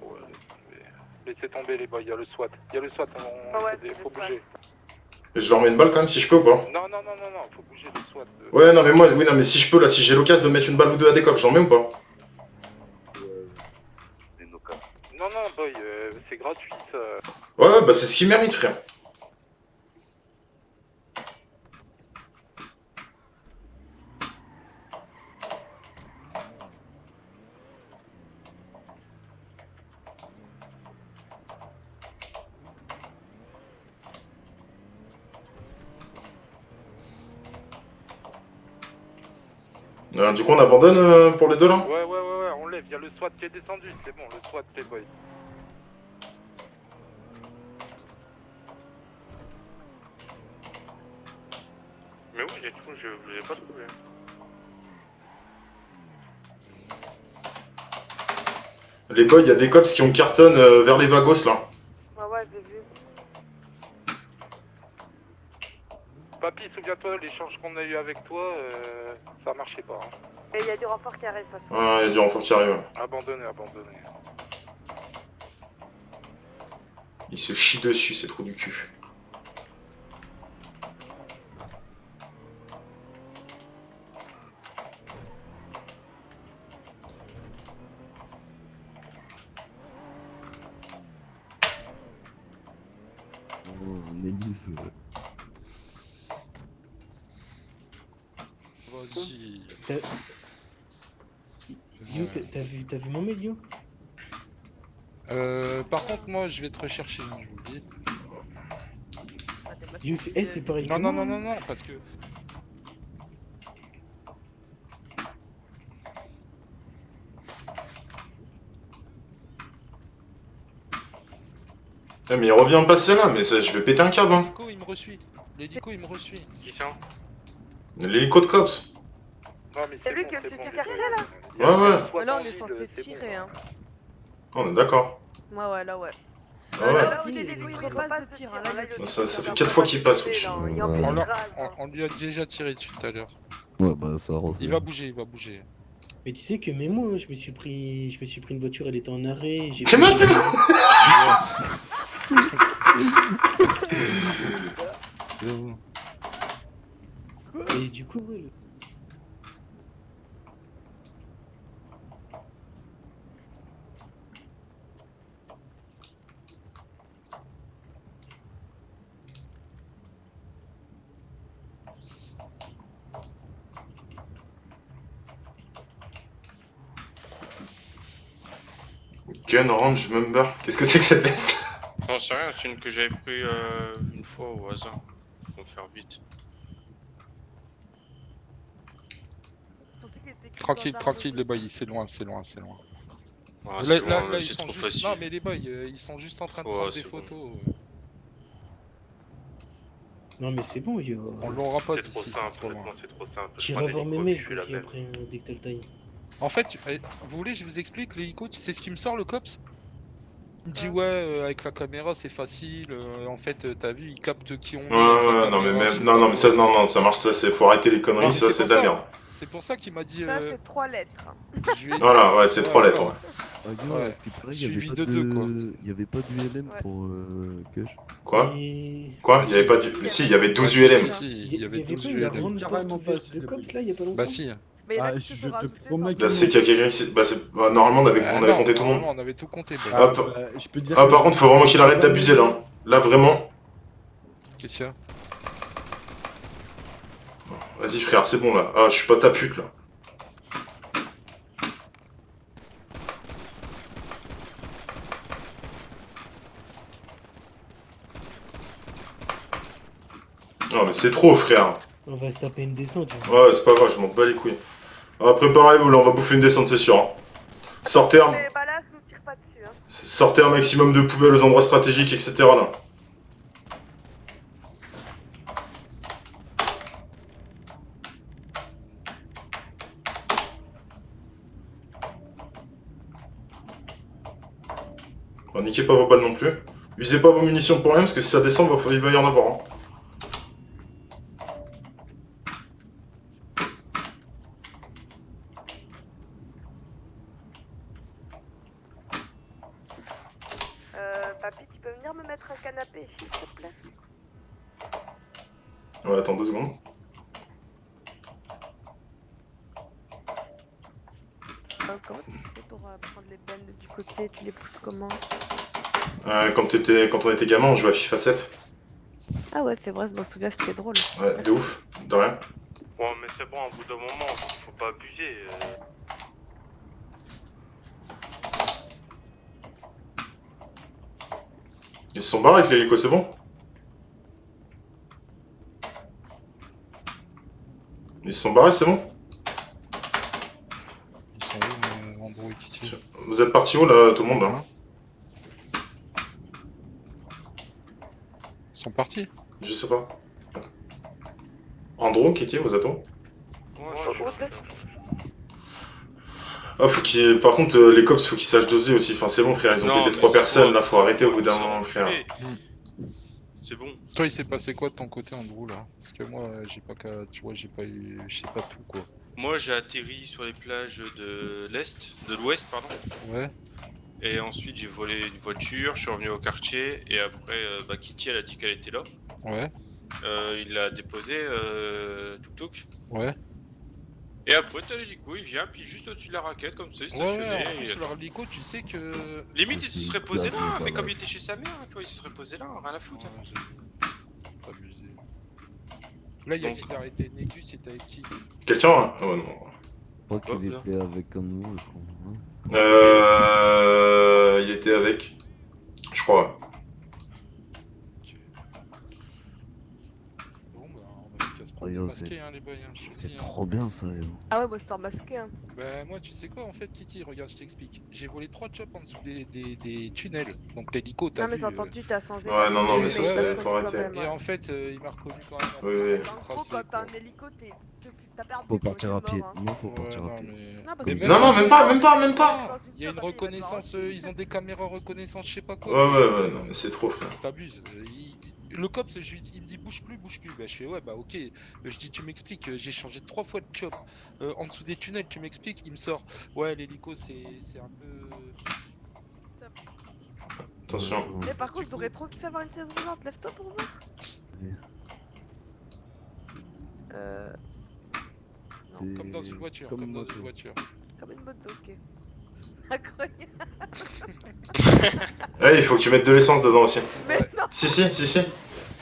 Ouais, laissez tomber les boys, il y a le SWAT. Il y a le SWAT, faut bouger. Et je leur mets une balle quand même si je peux ou pas? Non, faut bouger le SWAT. Ouais, non, mais moi, oui, non, mais si je peux, là, si j'ai l'occasion de mettre une balle ou deux à des cops, j'en mets ou pas? Non, boy, c'est gratuit ça. Ouais, bah c'est ce qu'ils méritent, frère. Du coup, on abandonne pour les deux là? Ouais, on lève, il y a le SWAT qui est descendu, c'est bon, le SWAT, les boys. Mais oui, j'ai tout, je vous ai pas trouvé. Les boys, il y a des cops qui ont cartonne vers les vagos là. Ouais, j'ai vu. Papy, souviens-toi, l'échange qu'on a eu avec toi, ça marchait pas. Hein. Et il y a du renfort qui arrive. Ouais, il y a du renfort qui arrive. Abandonné. Il se chie dessus, ces trous du cul. Oh, Nélis. Vas-y. Yo, t'as vu mon mail, Yo? Par contre, moi, je vais te rechercher, je vous le dis. Yo, c'est pareil. Non, parce que... Ah, mais il revient me passer là, mais ça, je vais péter un câble. Hein. L'hélico, il me resuit. L'hélico, il me resuit. Qui ça? L'hélico de cops. Non, mais c'est lui qui a tiré là. Ouais. Là, on est censé tirer, hein. On est d'accord. Ouais, là, ouais. Ah ouais. Là, l'hélico, il repasse de tir. Hein. Là, Ça fait 4 fois qu'il passe, wesh. On lui a déjà tiré dessus tout à l'heure. Ouais, bah ça refait. Il va bouger. Mais tu sais que même moi, je me suis pris une voiture, elle était en arrêt. C'est moi, c'est Et du coup, ouais. Gun Orange Member. Qu'est-ce que c'est que cette veste? J'en sais rien, c'est une que j'avais pris une fois au hasard. Faut faire vite. Tranquille, les boys, c'est loin. Ah, là, loin, ils c'est sont trop juste... facile. Non, mais les boys, ils sont juste en train de prendre des photos. Non, mais c'est bon, Yo. On l'aura pas d'ici, c'est trop loin. J'irai voir mes mails aussi après, dès que t'as le time. En fait, vous voulez, je vous explique, l'hélico, tu sais ce qui me sort, le cops? Il me dit ouais, avec la caméra c'est facile, en fait t'as vu, il capte qui on est. Ouais, non mais même, non mais ça, non, ça marche, ça c'est, faut arrêter les conneries, ça c'est de la merde. C'est pour ça qu'il m'a dit... Ça c'est 3 lettres. Voilà, ouais, c'est 3 lettres, ouais. Ah, yo, à ce qui paraît, il y avait pas d'ULM pour Kush. Quoi? Il y avait pas du... Si, il y avait 12 ULM. Il y avait 12 ULM. Il y avait carrément de cops là, il y a pas longtemps. Bah si. Mais là, je te promets que... Là, c'est qu'il y a quelqu'un qui... Bah, normalement, on avait compté tout le monde. On avait tout compté. je peux dire par contre, faut vraiment qu'il arrête d'abuser, là. Là, vraiment... Qu'est-ce qu'il y a? Vas-y, frère, c'est bon, là. Ah, je suis pas ta pute, là. Non, mais c'est trop, frère. On va se taper une descente. Ouais, c'est pas grave, je m'en bats les couilles. Ah, préparez-vous, là, on va bouffer une descente, c'est sûr. Hein. Sortez un maximum de poubelles aux endroits stratégiques, etc. Là. Bon, niquez pas vos balles non plus. Usez pas vos munitions pour rien, parce que si ça descend, il va y en avoir. Hein. mettre un canapé, s'il te plaît? Ouais, attends 2 secondes. Comment tu fais pour prendre les bennes du côté? Tu les pousses comment? Quand on était gamin, on jouait à FIFA 7. Ah ouais, c'est vrai, je m'en souviens, c'était drôle. Ouais, de ouf, de rien. Ouais, mais c'est bon, au bout d'un moment, faut pas abuser. Ils se sont barrés avec l'hélico, c'est bon? Ils se sont barrés, c'est bon? Ils sont où, Andrew et Kitty? Vous êtes partis où là, tout le monde là? Ils sont partis? Je sais pas. Andrew, Kitty, vous êtes où? Ah, faut qu'il... Par contre, les cops, faut qu'ils sachent doser aussi. Enfin, c'est bon, frère, ils ont pété 3 personnes, là, faut arrêter au bout d'un moment, frère. C'est bon. Toi, il s'est passé quoi de ton côté, Andrew, là? Parce que moi, j'ai pas qu'à... Tu vois, j'ai pas eu... Je sais pas tout, quoi. Moi, j'ai atterri sur les plages de l'ouest, pardon. Ouais. Et ensuite, j'ai volé une voiture, je suis revenu au quartier, et après, Kitty, elle a dit qu'elle était là. Ouais. Il l'a déposé, tuk-tuk. Ouais. Et après, t'as l'hélico, il vient, puis juste au-dessus de la raquette, comme ça, il est stationné. Ouais, en plus, leur hélico, tu sais que... Limite, il se serait posé là, mais comme il était chez sa mère, tu vois, il se serait posé là, rien à foutre. Pas abusé. Là, il y a qui t'a arrêté? Négus, c'était avec qui? Quelqu'un hein? Ah ouais, non. Je crois qu'il était avec un nouveau, je crois. Il était avec... Je crois. Masqué, hein, les boys, hein, C'est trop bien ça, yo. Ah ouais, moi je sors masqué. Hein. Bah moi tu sais quoi en fait Kitty, regarde je t'explique. J'ai volé 3 chops en dessous des tunnels. Donc l'hélico t'as vu... Non mais j'ai entendu t'as sans état. Ouais non non mais ça c'est faut arrêter. Et en fait il m'a reconnu quand même. Oui. En gros quand t'as un hélico t'as perdu. Faut partir à pied. Non faut partir à pied. Non même pas. Il y a une reconnaissance, ils ont des caméras reconnaissance je sais pas quoi. Ouais non mais c'est trop frère. T'abuses. Le cops, il me dit bouge plus. Bah je fais ouais bah ok. Je dis tu m'expliques, j'ai changé 3 fois de chop en dessous des tunnels, tu m'expliques, il me sort ouais l'hélico c'est un peu... Attention. Mais par contre j'aurais trop kiffé avoir une chaise roulante, lève-toi pour voir. Vas-y. Non, comme dans une voiture, comme dans une voiture. Comme une moto, ok. Incroyable. Ouais il faut que tu mettes de l'essence dedans aussi. Mais non. Si.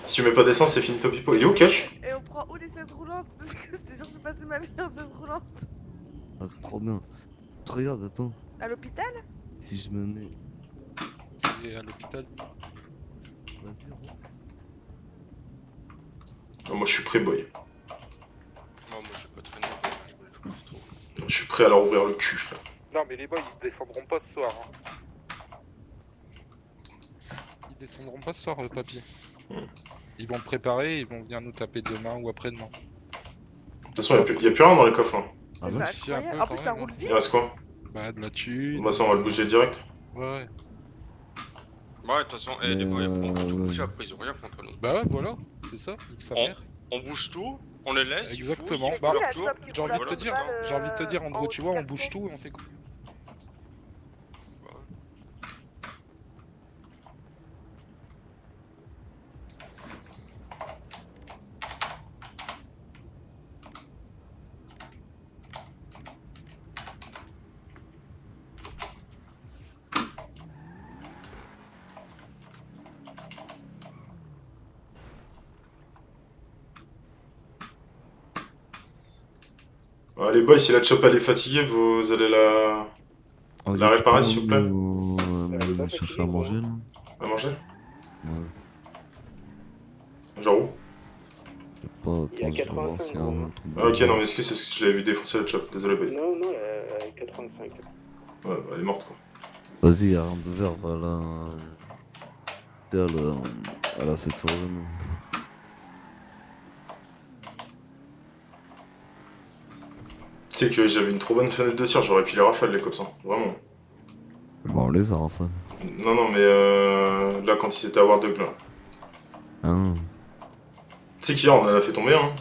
Si tu mets pas d'essence c'est fini top pipo. Il est où Cash? Et on prend où les chaises roulantes? Parce que c'était sûr que j'ai passé ma vie en chaise roulante. Ah c'est trop bien. Regarde, attends. À l'hôpital? Si je me mets... C'est à l'hôpital. Vas-y, Oh, moi je suis prêt boy. Non moi je vais pas traîner, je vais le marteau. Je suis prêt à leur ouvrir le cul frère. Non mais les boys ils descendront pas ce soir. Ils descendront pas ce soir le papier. Ils vont préparer, ils vont venir nous taper demain ou après-demain. De toute façon y'a plus rien dans les coffres là. Ah ouais? Si, un peu, En plus quand ça même, roule hein. vite. Il reste quoi? Bah de la thune. Bah ça on va le bouger direct. Ouais. Ouais de toute façon, les boys on peut tout bouger après ils ont rien fait entre nous. Bah ouais voilà, c'est ça, nique sa mère. On bouge tout, on les laisse. Exactement, ils fouillent, bah ils font leur tour. j'ai envie de te dire, en gros tu vois on bouge tout et on fait quoi? Les boys si la chop elle est fatiguée vous allez la réparer s'il vous plaît. Chercher à manger là. À manger? Ouais. Genre où? Pas, attends, je vais voir s'il y a un truc. Ah ok non mais excuse parce que je l'avais vu défoncer la chop, désolé boy. Non, 85. Ouais bah elle est morte quoi. Vas-y, y'a rien de vert, voilà. Elle a fait sourire. Tu sais que j'avais une trop bonne fenêtre de tir, j'aurais pu les rafales les cops, hein. Vraiment. Bon, on les a rafales. Non mais là quand il s'était à Wardug là. Ah. Tu sais qu'hier on en a fait tomber hein.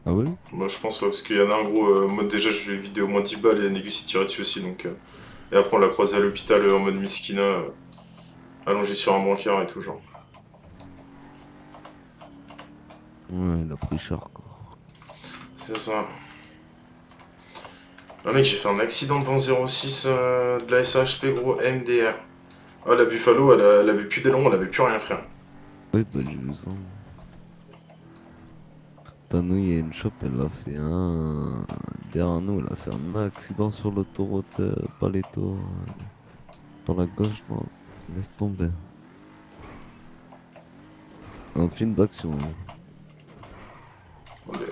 Ah ouais? Moi je pense ouais, parce qu'il y en a un gros, moi déjà je lui ai vidé au moins 10 balles et Négus il tirait dessus aussi donc. Et après on l'a croisé à l'hôpital en mode miskina. allongé sur un brancard et tout, genre. Ouais, il a pris cher, quoi. C'est ça. Ah mec, j'ai fait un accident devant 06 de la SHP, gros, MDR. Ah, la Buffalo, elle avait plus d'aileron, elle avait plus rien, frère. Oui, bah j'ai vu ça. Putain, nous, il y a une shop, elle a fait un... Derrière nous, elle a fait un accident sur l'autoroute Paletto. Dans la gauche, non. Laisse tomber. Un film d'action. Hein. Allez.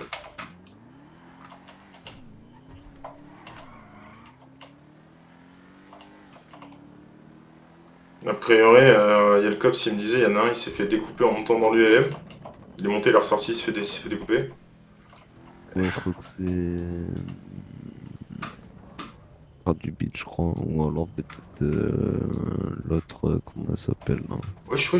A priori, il y a le cops, il me disait, il y en a un, il s'est fait découper en montant dans l'ULM. Il est monté, il est ressorti, il s'est fait découper. Ouais, je crois que c'est... Pas du beat, je crois. Ou alors peut-être l'autre, comment elle s'appelle là. Wesh.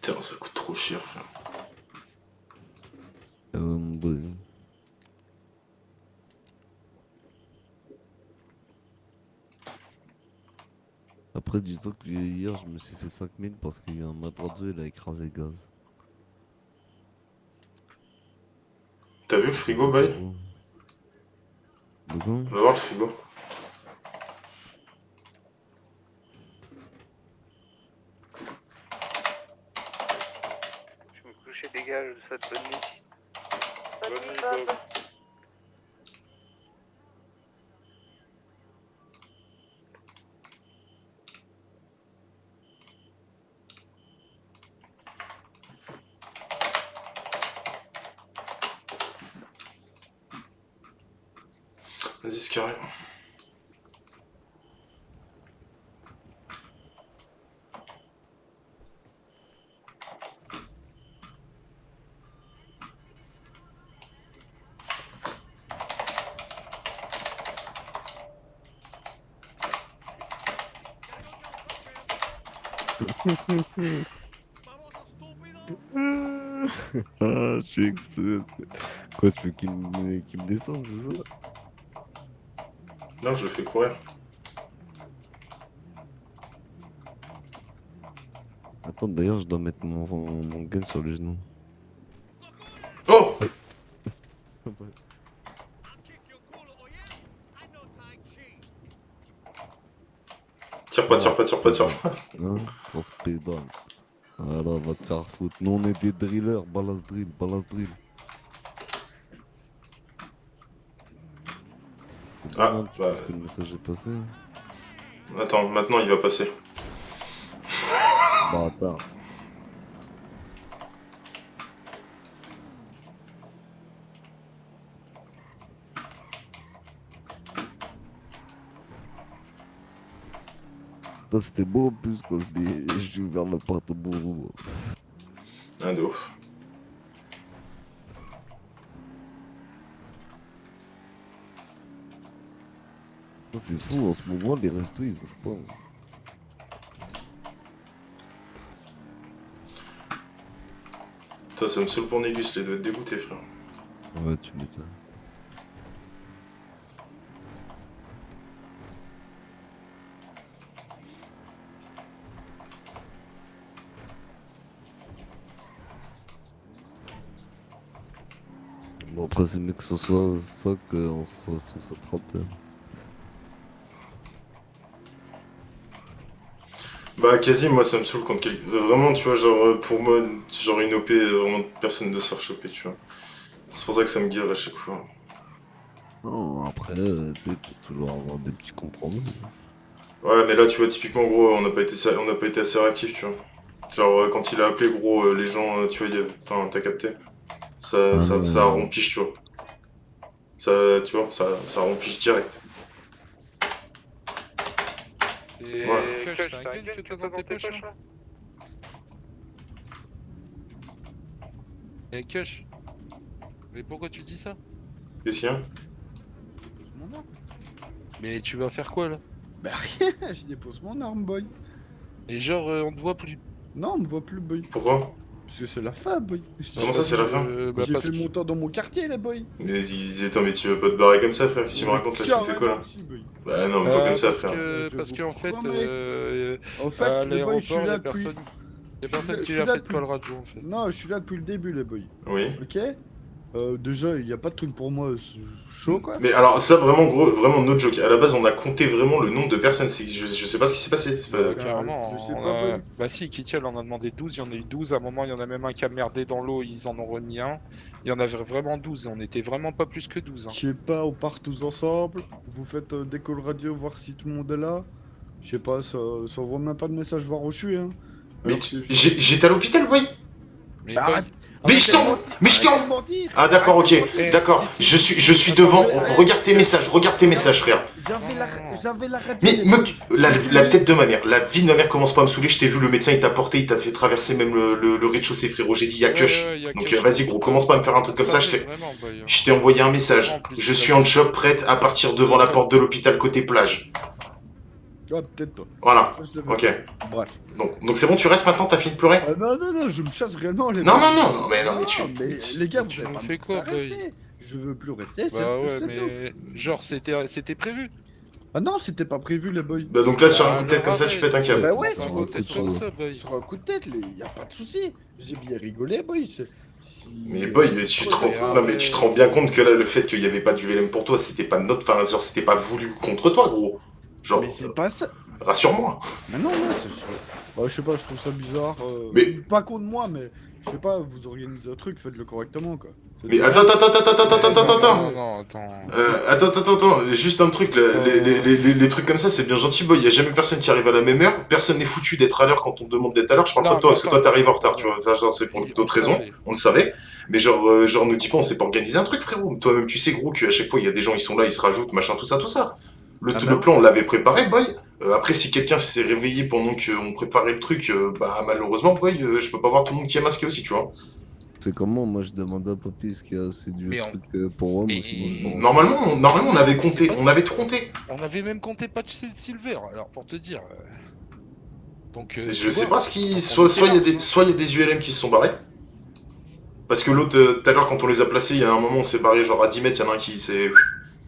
Putain, ça coûte trop cher, frère. Bah... Après, dis-toi que hier, je me suis fait 5000 parce qu'il y a un matrazo, il a écrasé le gaz. T'as vu le frigo, Bay? De quoi? On va voir le frigo. Je vais me coucher, dégage, je vous souhaite bonne nuit. Bonne nuit, Bob. Vas-y, c'est carré. Ah, je suis explosé. Quoi, tu veux qu'il me descende, c'est ça? Non, je le fais courir. Attends, d'ailleurs, je dois mettre mon gun sur le genou. Oh! Tire pas. Hein? On se pédale. Voilà, va te faire foutre. Nous, on est des drillers. Balance drill. Ah, mal, tu penses que le message est passé? Attends, maintenant il va passer. Bâtard. C'était beau en plus quand j'ai ouvert la porte au bourreau. Ah, de ouf. C'est fou, en ce moment, les restos, ils bougent pas. Putain, ça me saoule pour Négus, il doit être dégoûté, frère. Ouais, tu m'étonnes. Bon, après, c'est mieux que ce soit ça qu'on se fasse tous attraper. Bah, quasi, moi ça me saoule quand quelqu'un. Vraiment, tu vois, genre, pour moi, genre une OP, vraiment personne ne doit se faire choper, tu vois. C'est pour ça que ça me guère à chaque fois. Non, après, tu sais, tu peux toujours avoir des petits compromis. Ouais, mais là, tu vois, typiquement, gros, on n'a pas été assez réactifs, tu vois. Genre, quand il a appelé, gros, les gens, tu vois, enfin, t'as capté. Ça rompiche, tu vois. Ça rompiche direct. C'est Ouais. Kush, c'est un gun que t'as dans tes poches là? Eh Kush, mais pourquoi tu dis ça? Qu'est-ce qu'il y a? Mon arme. Mais tu vas faire quoi là? Bah rien, je dépose mon arme, boy. Et genre, on te voit plus. Non, on me voit plus, boy. Pourquoi? Parce que c'est la fin, boy. Comment ça, c'est la fin? Bah, J'ai parce fait que- mon temps dans mon quartier, là, boy. Attends, mais tu veux pas te barrer comme ça, frère? Qu'est-ce que tu me racontes là? Tu me fais quoi là? Bah non, mais pas comme ça, parce frère. que, parce qu'en fait, En fait, à le boy, je suis l'aéroport, là y'a depuis... personne, je qui suis lui a là fait de depuis- call radio en fait. Non, je suis là depuis le début, les boys. Oui. Ok. Déjà, il n'y a pas de truc pour moi chaud, quoi. Mais alors, ça, vraiment, gros, vraiment, no joke. À la base, on a compté vraiment le nombre de personnes. Je sais pas ce qui s'est passé. C'est pas... Carrément, je sais on pas, a... boy. bah si, Kitiel en a demandé 12, il y en a eu 12, à un moment il y en a même un qui a merdé dans l'eau, ils en ont remis un. Il y en avait vraiment 12, on était vraiment pas plus que 12. Hein. Je sais pas, on part tous ensemble. Vous faites des calls radio, voir si tout le monde est là. Je sais pas, ça envoie même pas de message voir où je suis, hein. Mais j'étais à l'hôpital, oui. Mais Bah, arrête. Mais je t'en... Ah d'accord, ok, d'accord. Je suis devant. Regarde tes messages, frère. J'avais la radio. Mais la tête de ma mère, la vie de ma mère commence pas à me saouler. Je t'ai vu, le médecin il t'a porté, il t'a fait traverser même le rez-de-chaussée, frérot. J'ai dit y'a Kush. Donc vas-y gros, commence pas à me faire un truc comme ça. Je t'ai envoyé un message. Je suis en job, prête à partir devant la porte de l'hôpital côté plage. Ah, peut-être pas. Voilà, Ça, je le ok. verrai. Bref. Donc c'est bon, tu restes maintenant, t'as fini de pleurer? Non, je me chasse réellement. Les Non, boys. non, mais tu... les gars, vous tu avez nous pas fais me quoi, faire boy? rester. Je veux plus rester, Bah ouais, c'est mais genre c'était prévu. Ah non, c'était pas prévu, les boys. Bah donc là, sur un coup de tête comme ça, tu pètes un câble. Bah ouais, Sur un sur coup un de coup tête comme ça, boy. Sur un coup de tête, y a pas de souci. J'ai bien rigolé, boy. Mais boy, tu te rends bien compte que là, le fait qu'il y avait pas du VLM pour toi, c'était pas notre... Enfin, genre, c'était pas voulu contre toi, gros. Genre... Mais c'est pas ça. Rassure-moi. Mais non, c'est... Bah, je sais pas, je trouve ça bizarre. Mais- Pas contre moi, mais... Je sais pas, vous organisez un truc, faites-le correctement, quoi. Mais attends. Non, Attends, juste un truc, là, les trucs comme ça, c'est bien gentil, boy. Y a jamais personne qui arrive à la même heure. Personne n'est foutu d'être à l'heure quand on te demande d'être à l'heure. Je parle pas de toi, parce que toi t'arrives en retard, tu vois. Enfin, genre, c'est pour d'autres raisons, on le savait. Mais genre, nous dis pas, on s'est pas organisé un truc, frérot. Toi-même, tu sais, gros, qu'à chaque fois, il y a des gens, ils sont là, ils se rajoutent, machin, tout ça. Le plan, on l'avait préparé, boy. Après, si quelqu'un s'est réveillé pendant qu'on préparait le truc, bah malheureusement, boy, je peux pas voir tout le monde qui est masqué aussi, tu vois. C'est comment? Moi, je demande à Papy ce qu'il y a assez du truc pour moi, sinon je m'en- Normalement, on avait compté, on avait tout compté. On avait même compté Patch Silver, alors pour te dire. Donc. Je sais pas ce qui. Soit il y a des ULM qui se sont barrés. Parce que l'autre, tout à l'heure, quand on les a placés, il y a un moment, on s'est barré genre à 10 mètres, il y en a un qui s'est.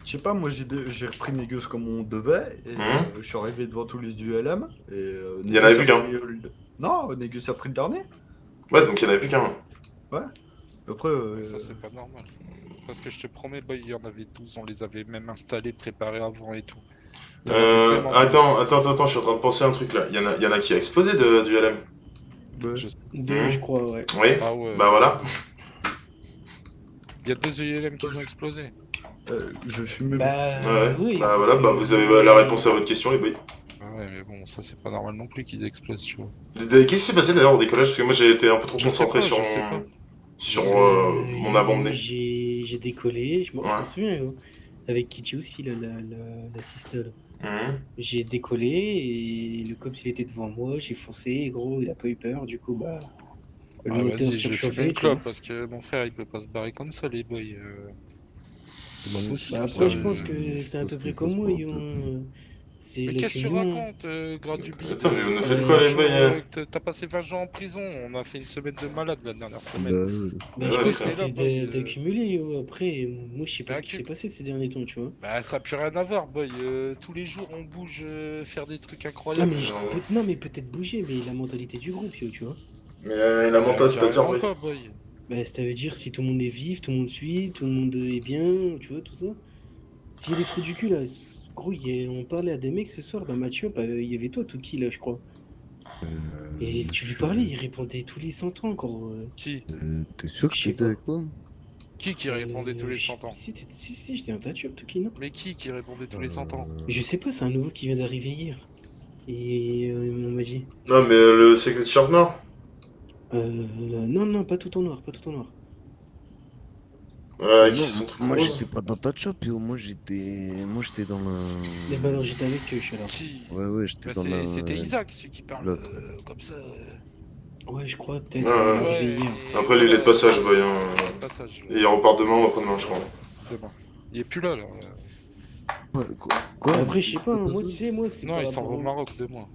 Je sais pas, moi j'ai repris mes gueuses comme on devait, et je suis arrivé devant tous les ULM, et... Il y en avait plus qu'un. Non, Négus a pris le dernier. Ouais, donc il y en avait plus qu'un. Ouais. Après... Ça c'est pas normal. Parce que je te promets, boy, il y en avait 12, on les avait même installés, préparés avant et tout. Attends, je suis en train de penser à un truc là. Il y en a qui a explosé du ULM. Deux, je crois, ouais. Oui, Ah ouais. bah voilà. Il y a 2 ULM qui ont explosé. Je fume. Oui. Bah voilà, bah vous avez la réponse à votre question, les boys. Ah ouais, mais bon, ça c'est pas normal non plus qu'ils explosent, tu vois. Qu'est-ce qui s'est passé d'ailleurs au décollage? Parce que moi j'ai été un peu trop Je sais concentré pas, sur mon avant-mené. J'ai décollé, je m'en souviens, avec Kitty aussi, l'assiste là. J'ai décollé et le cop il était devant moi, j'ai foncé, et gros il a pas eu peur, du coup bah le moteur Vas-y, je vais fumer surchauffé. une tu vois. clope parce que mon frère il peut pas se barrer comme ça, les boys. C'est pas possible. Bah, après je pense que c'est à peu près comme moi, c'est Mais le qu'est-ce que tu cumul. racontes, Grad du Big? Attends, mais on a fait quoi, les boys? T'as passé 20 jours en prison, on a fait une semaine de malade la dernière semaine. Bah, je pense que c'est d'accumuler, après moi je sais pas ce qui s'est passé ces derniers temps, tu vois. Bah ça a plus rien à voir, boy. Tous les jours on bouge, faire des trucs Ah, incroyables. mais non mais peut-être bouger, mais la mentalité du groupe, tu vois. Mais la mentale, c'est-à-dire, oui. Bah, ça veut dire si tout le monde est vif, tout le monde suit, tout le monde est bien, tu vois, tout ça. S'il y a des trous du cul là, gros, on parlait à des mecs ce soir d'un match-up, il y avait toi, Tuki là, je crois. Et tu lui parlais, il répondait tous les 100 ans encore. Qui T'es sûr que t'étais avec moi? Qui répondait tous les 100 ans? Si, j'étais un touch-up, Tuki, non? Mais qui répondait tous les 100 ans? Je sais pas, c'est un nouveau qui vient d'arriver hier. Et on m'a dit. Non, mais le Secret Sharp Nord. Non, pas tout en noir, pas tout en noir. Ouais, Non, qui sont trucs moi roses. j'étais pas dans ta shop, yo. Moi j'étais dans la. Eh ben alors j'étais avec eux, je suis là. Ouais, j'étais dans la. C'était Isaac, celui qui parle l'autre. comme ça. Ouais, je crois, peut-être. Ouais, on est ouais. arrivé hier. Après, lui, il est de passage, boy. Hein. Passage. Et il repart demain ou après-demain, je crois. Demain. Il est plus là, là. Quoi Après, je sais pas, hein, moi, tu sais, moi, c'est Non, par il s'en va rapport au Maroc demain.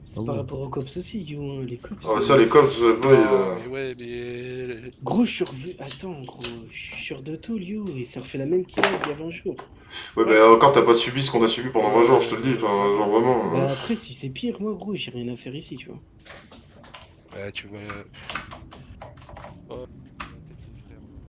C'est par rapport aux cops aussi, yo, hein, les cops. Ah, ça, les cops, boy. Mais ouais, mais. Gros, je suis revu. Attends, gros, je suis sur de tout, yo, et ça refait la même qu'il y a 20 jours. Ouais, mais encore, t'as pas subi ce qu'on a subi pendant 20 jours, je te le dis. Enfin, genre vraiment. Bah, après, si c'est pire, moi, gros, j'ai rien à faire ici, tu vois. Ouais, tu vois.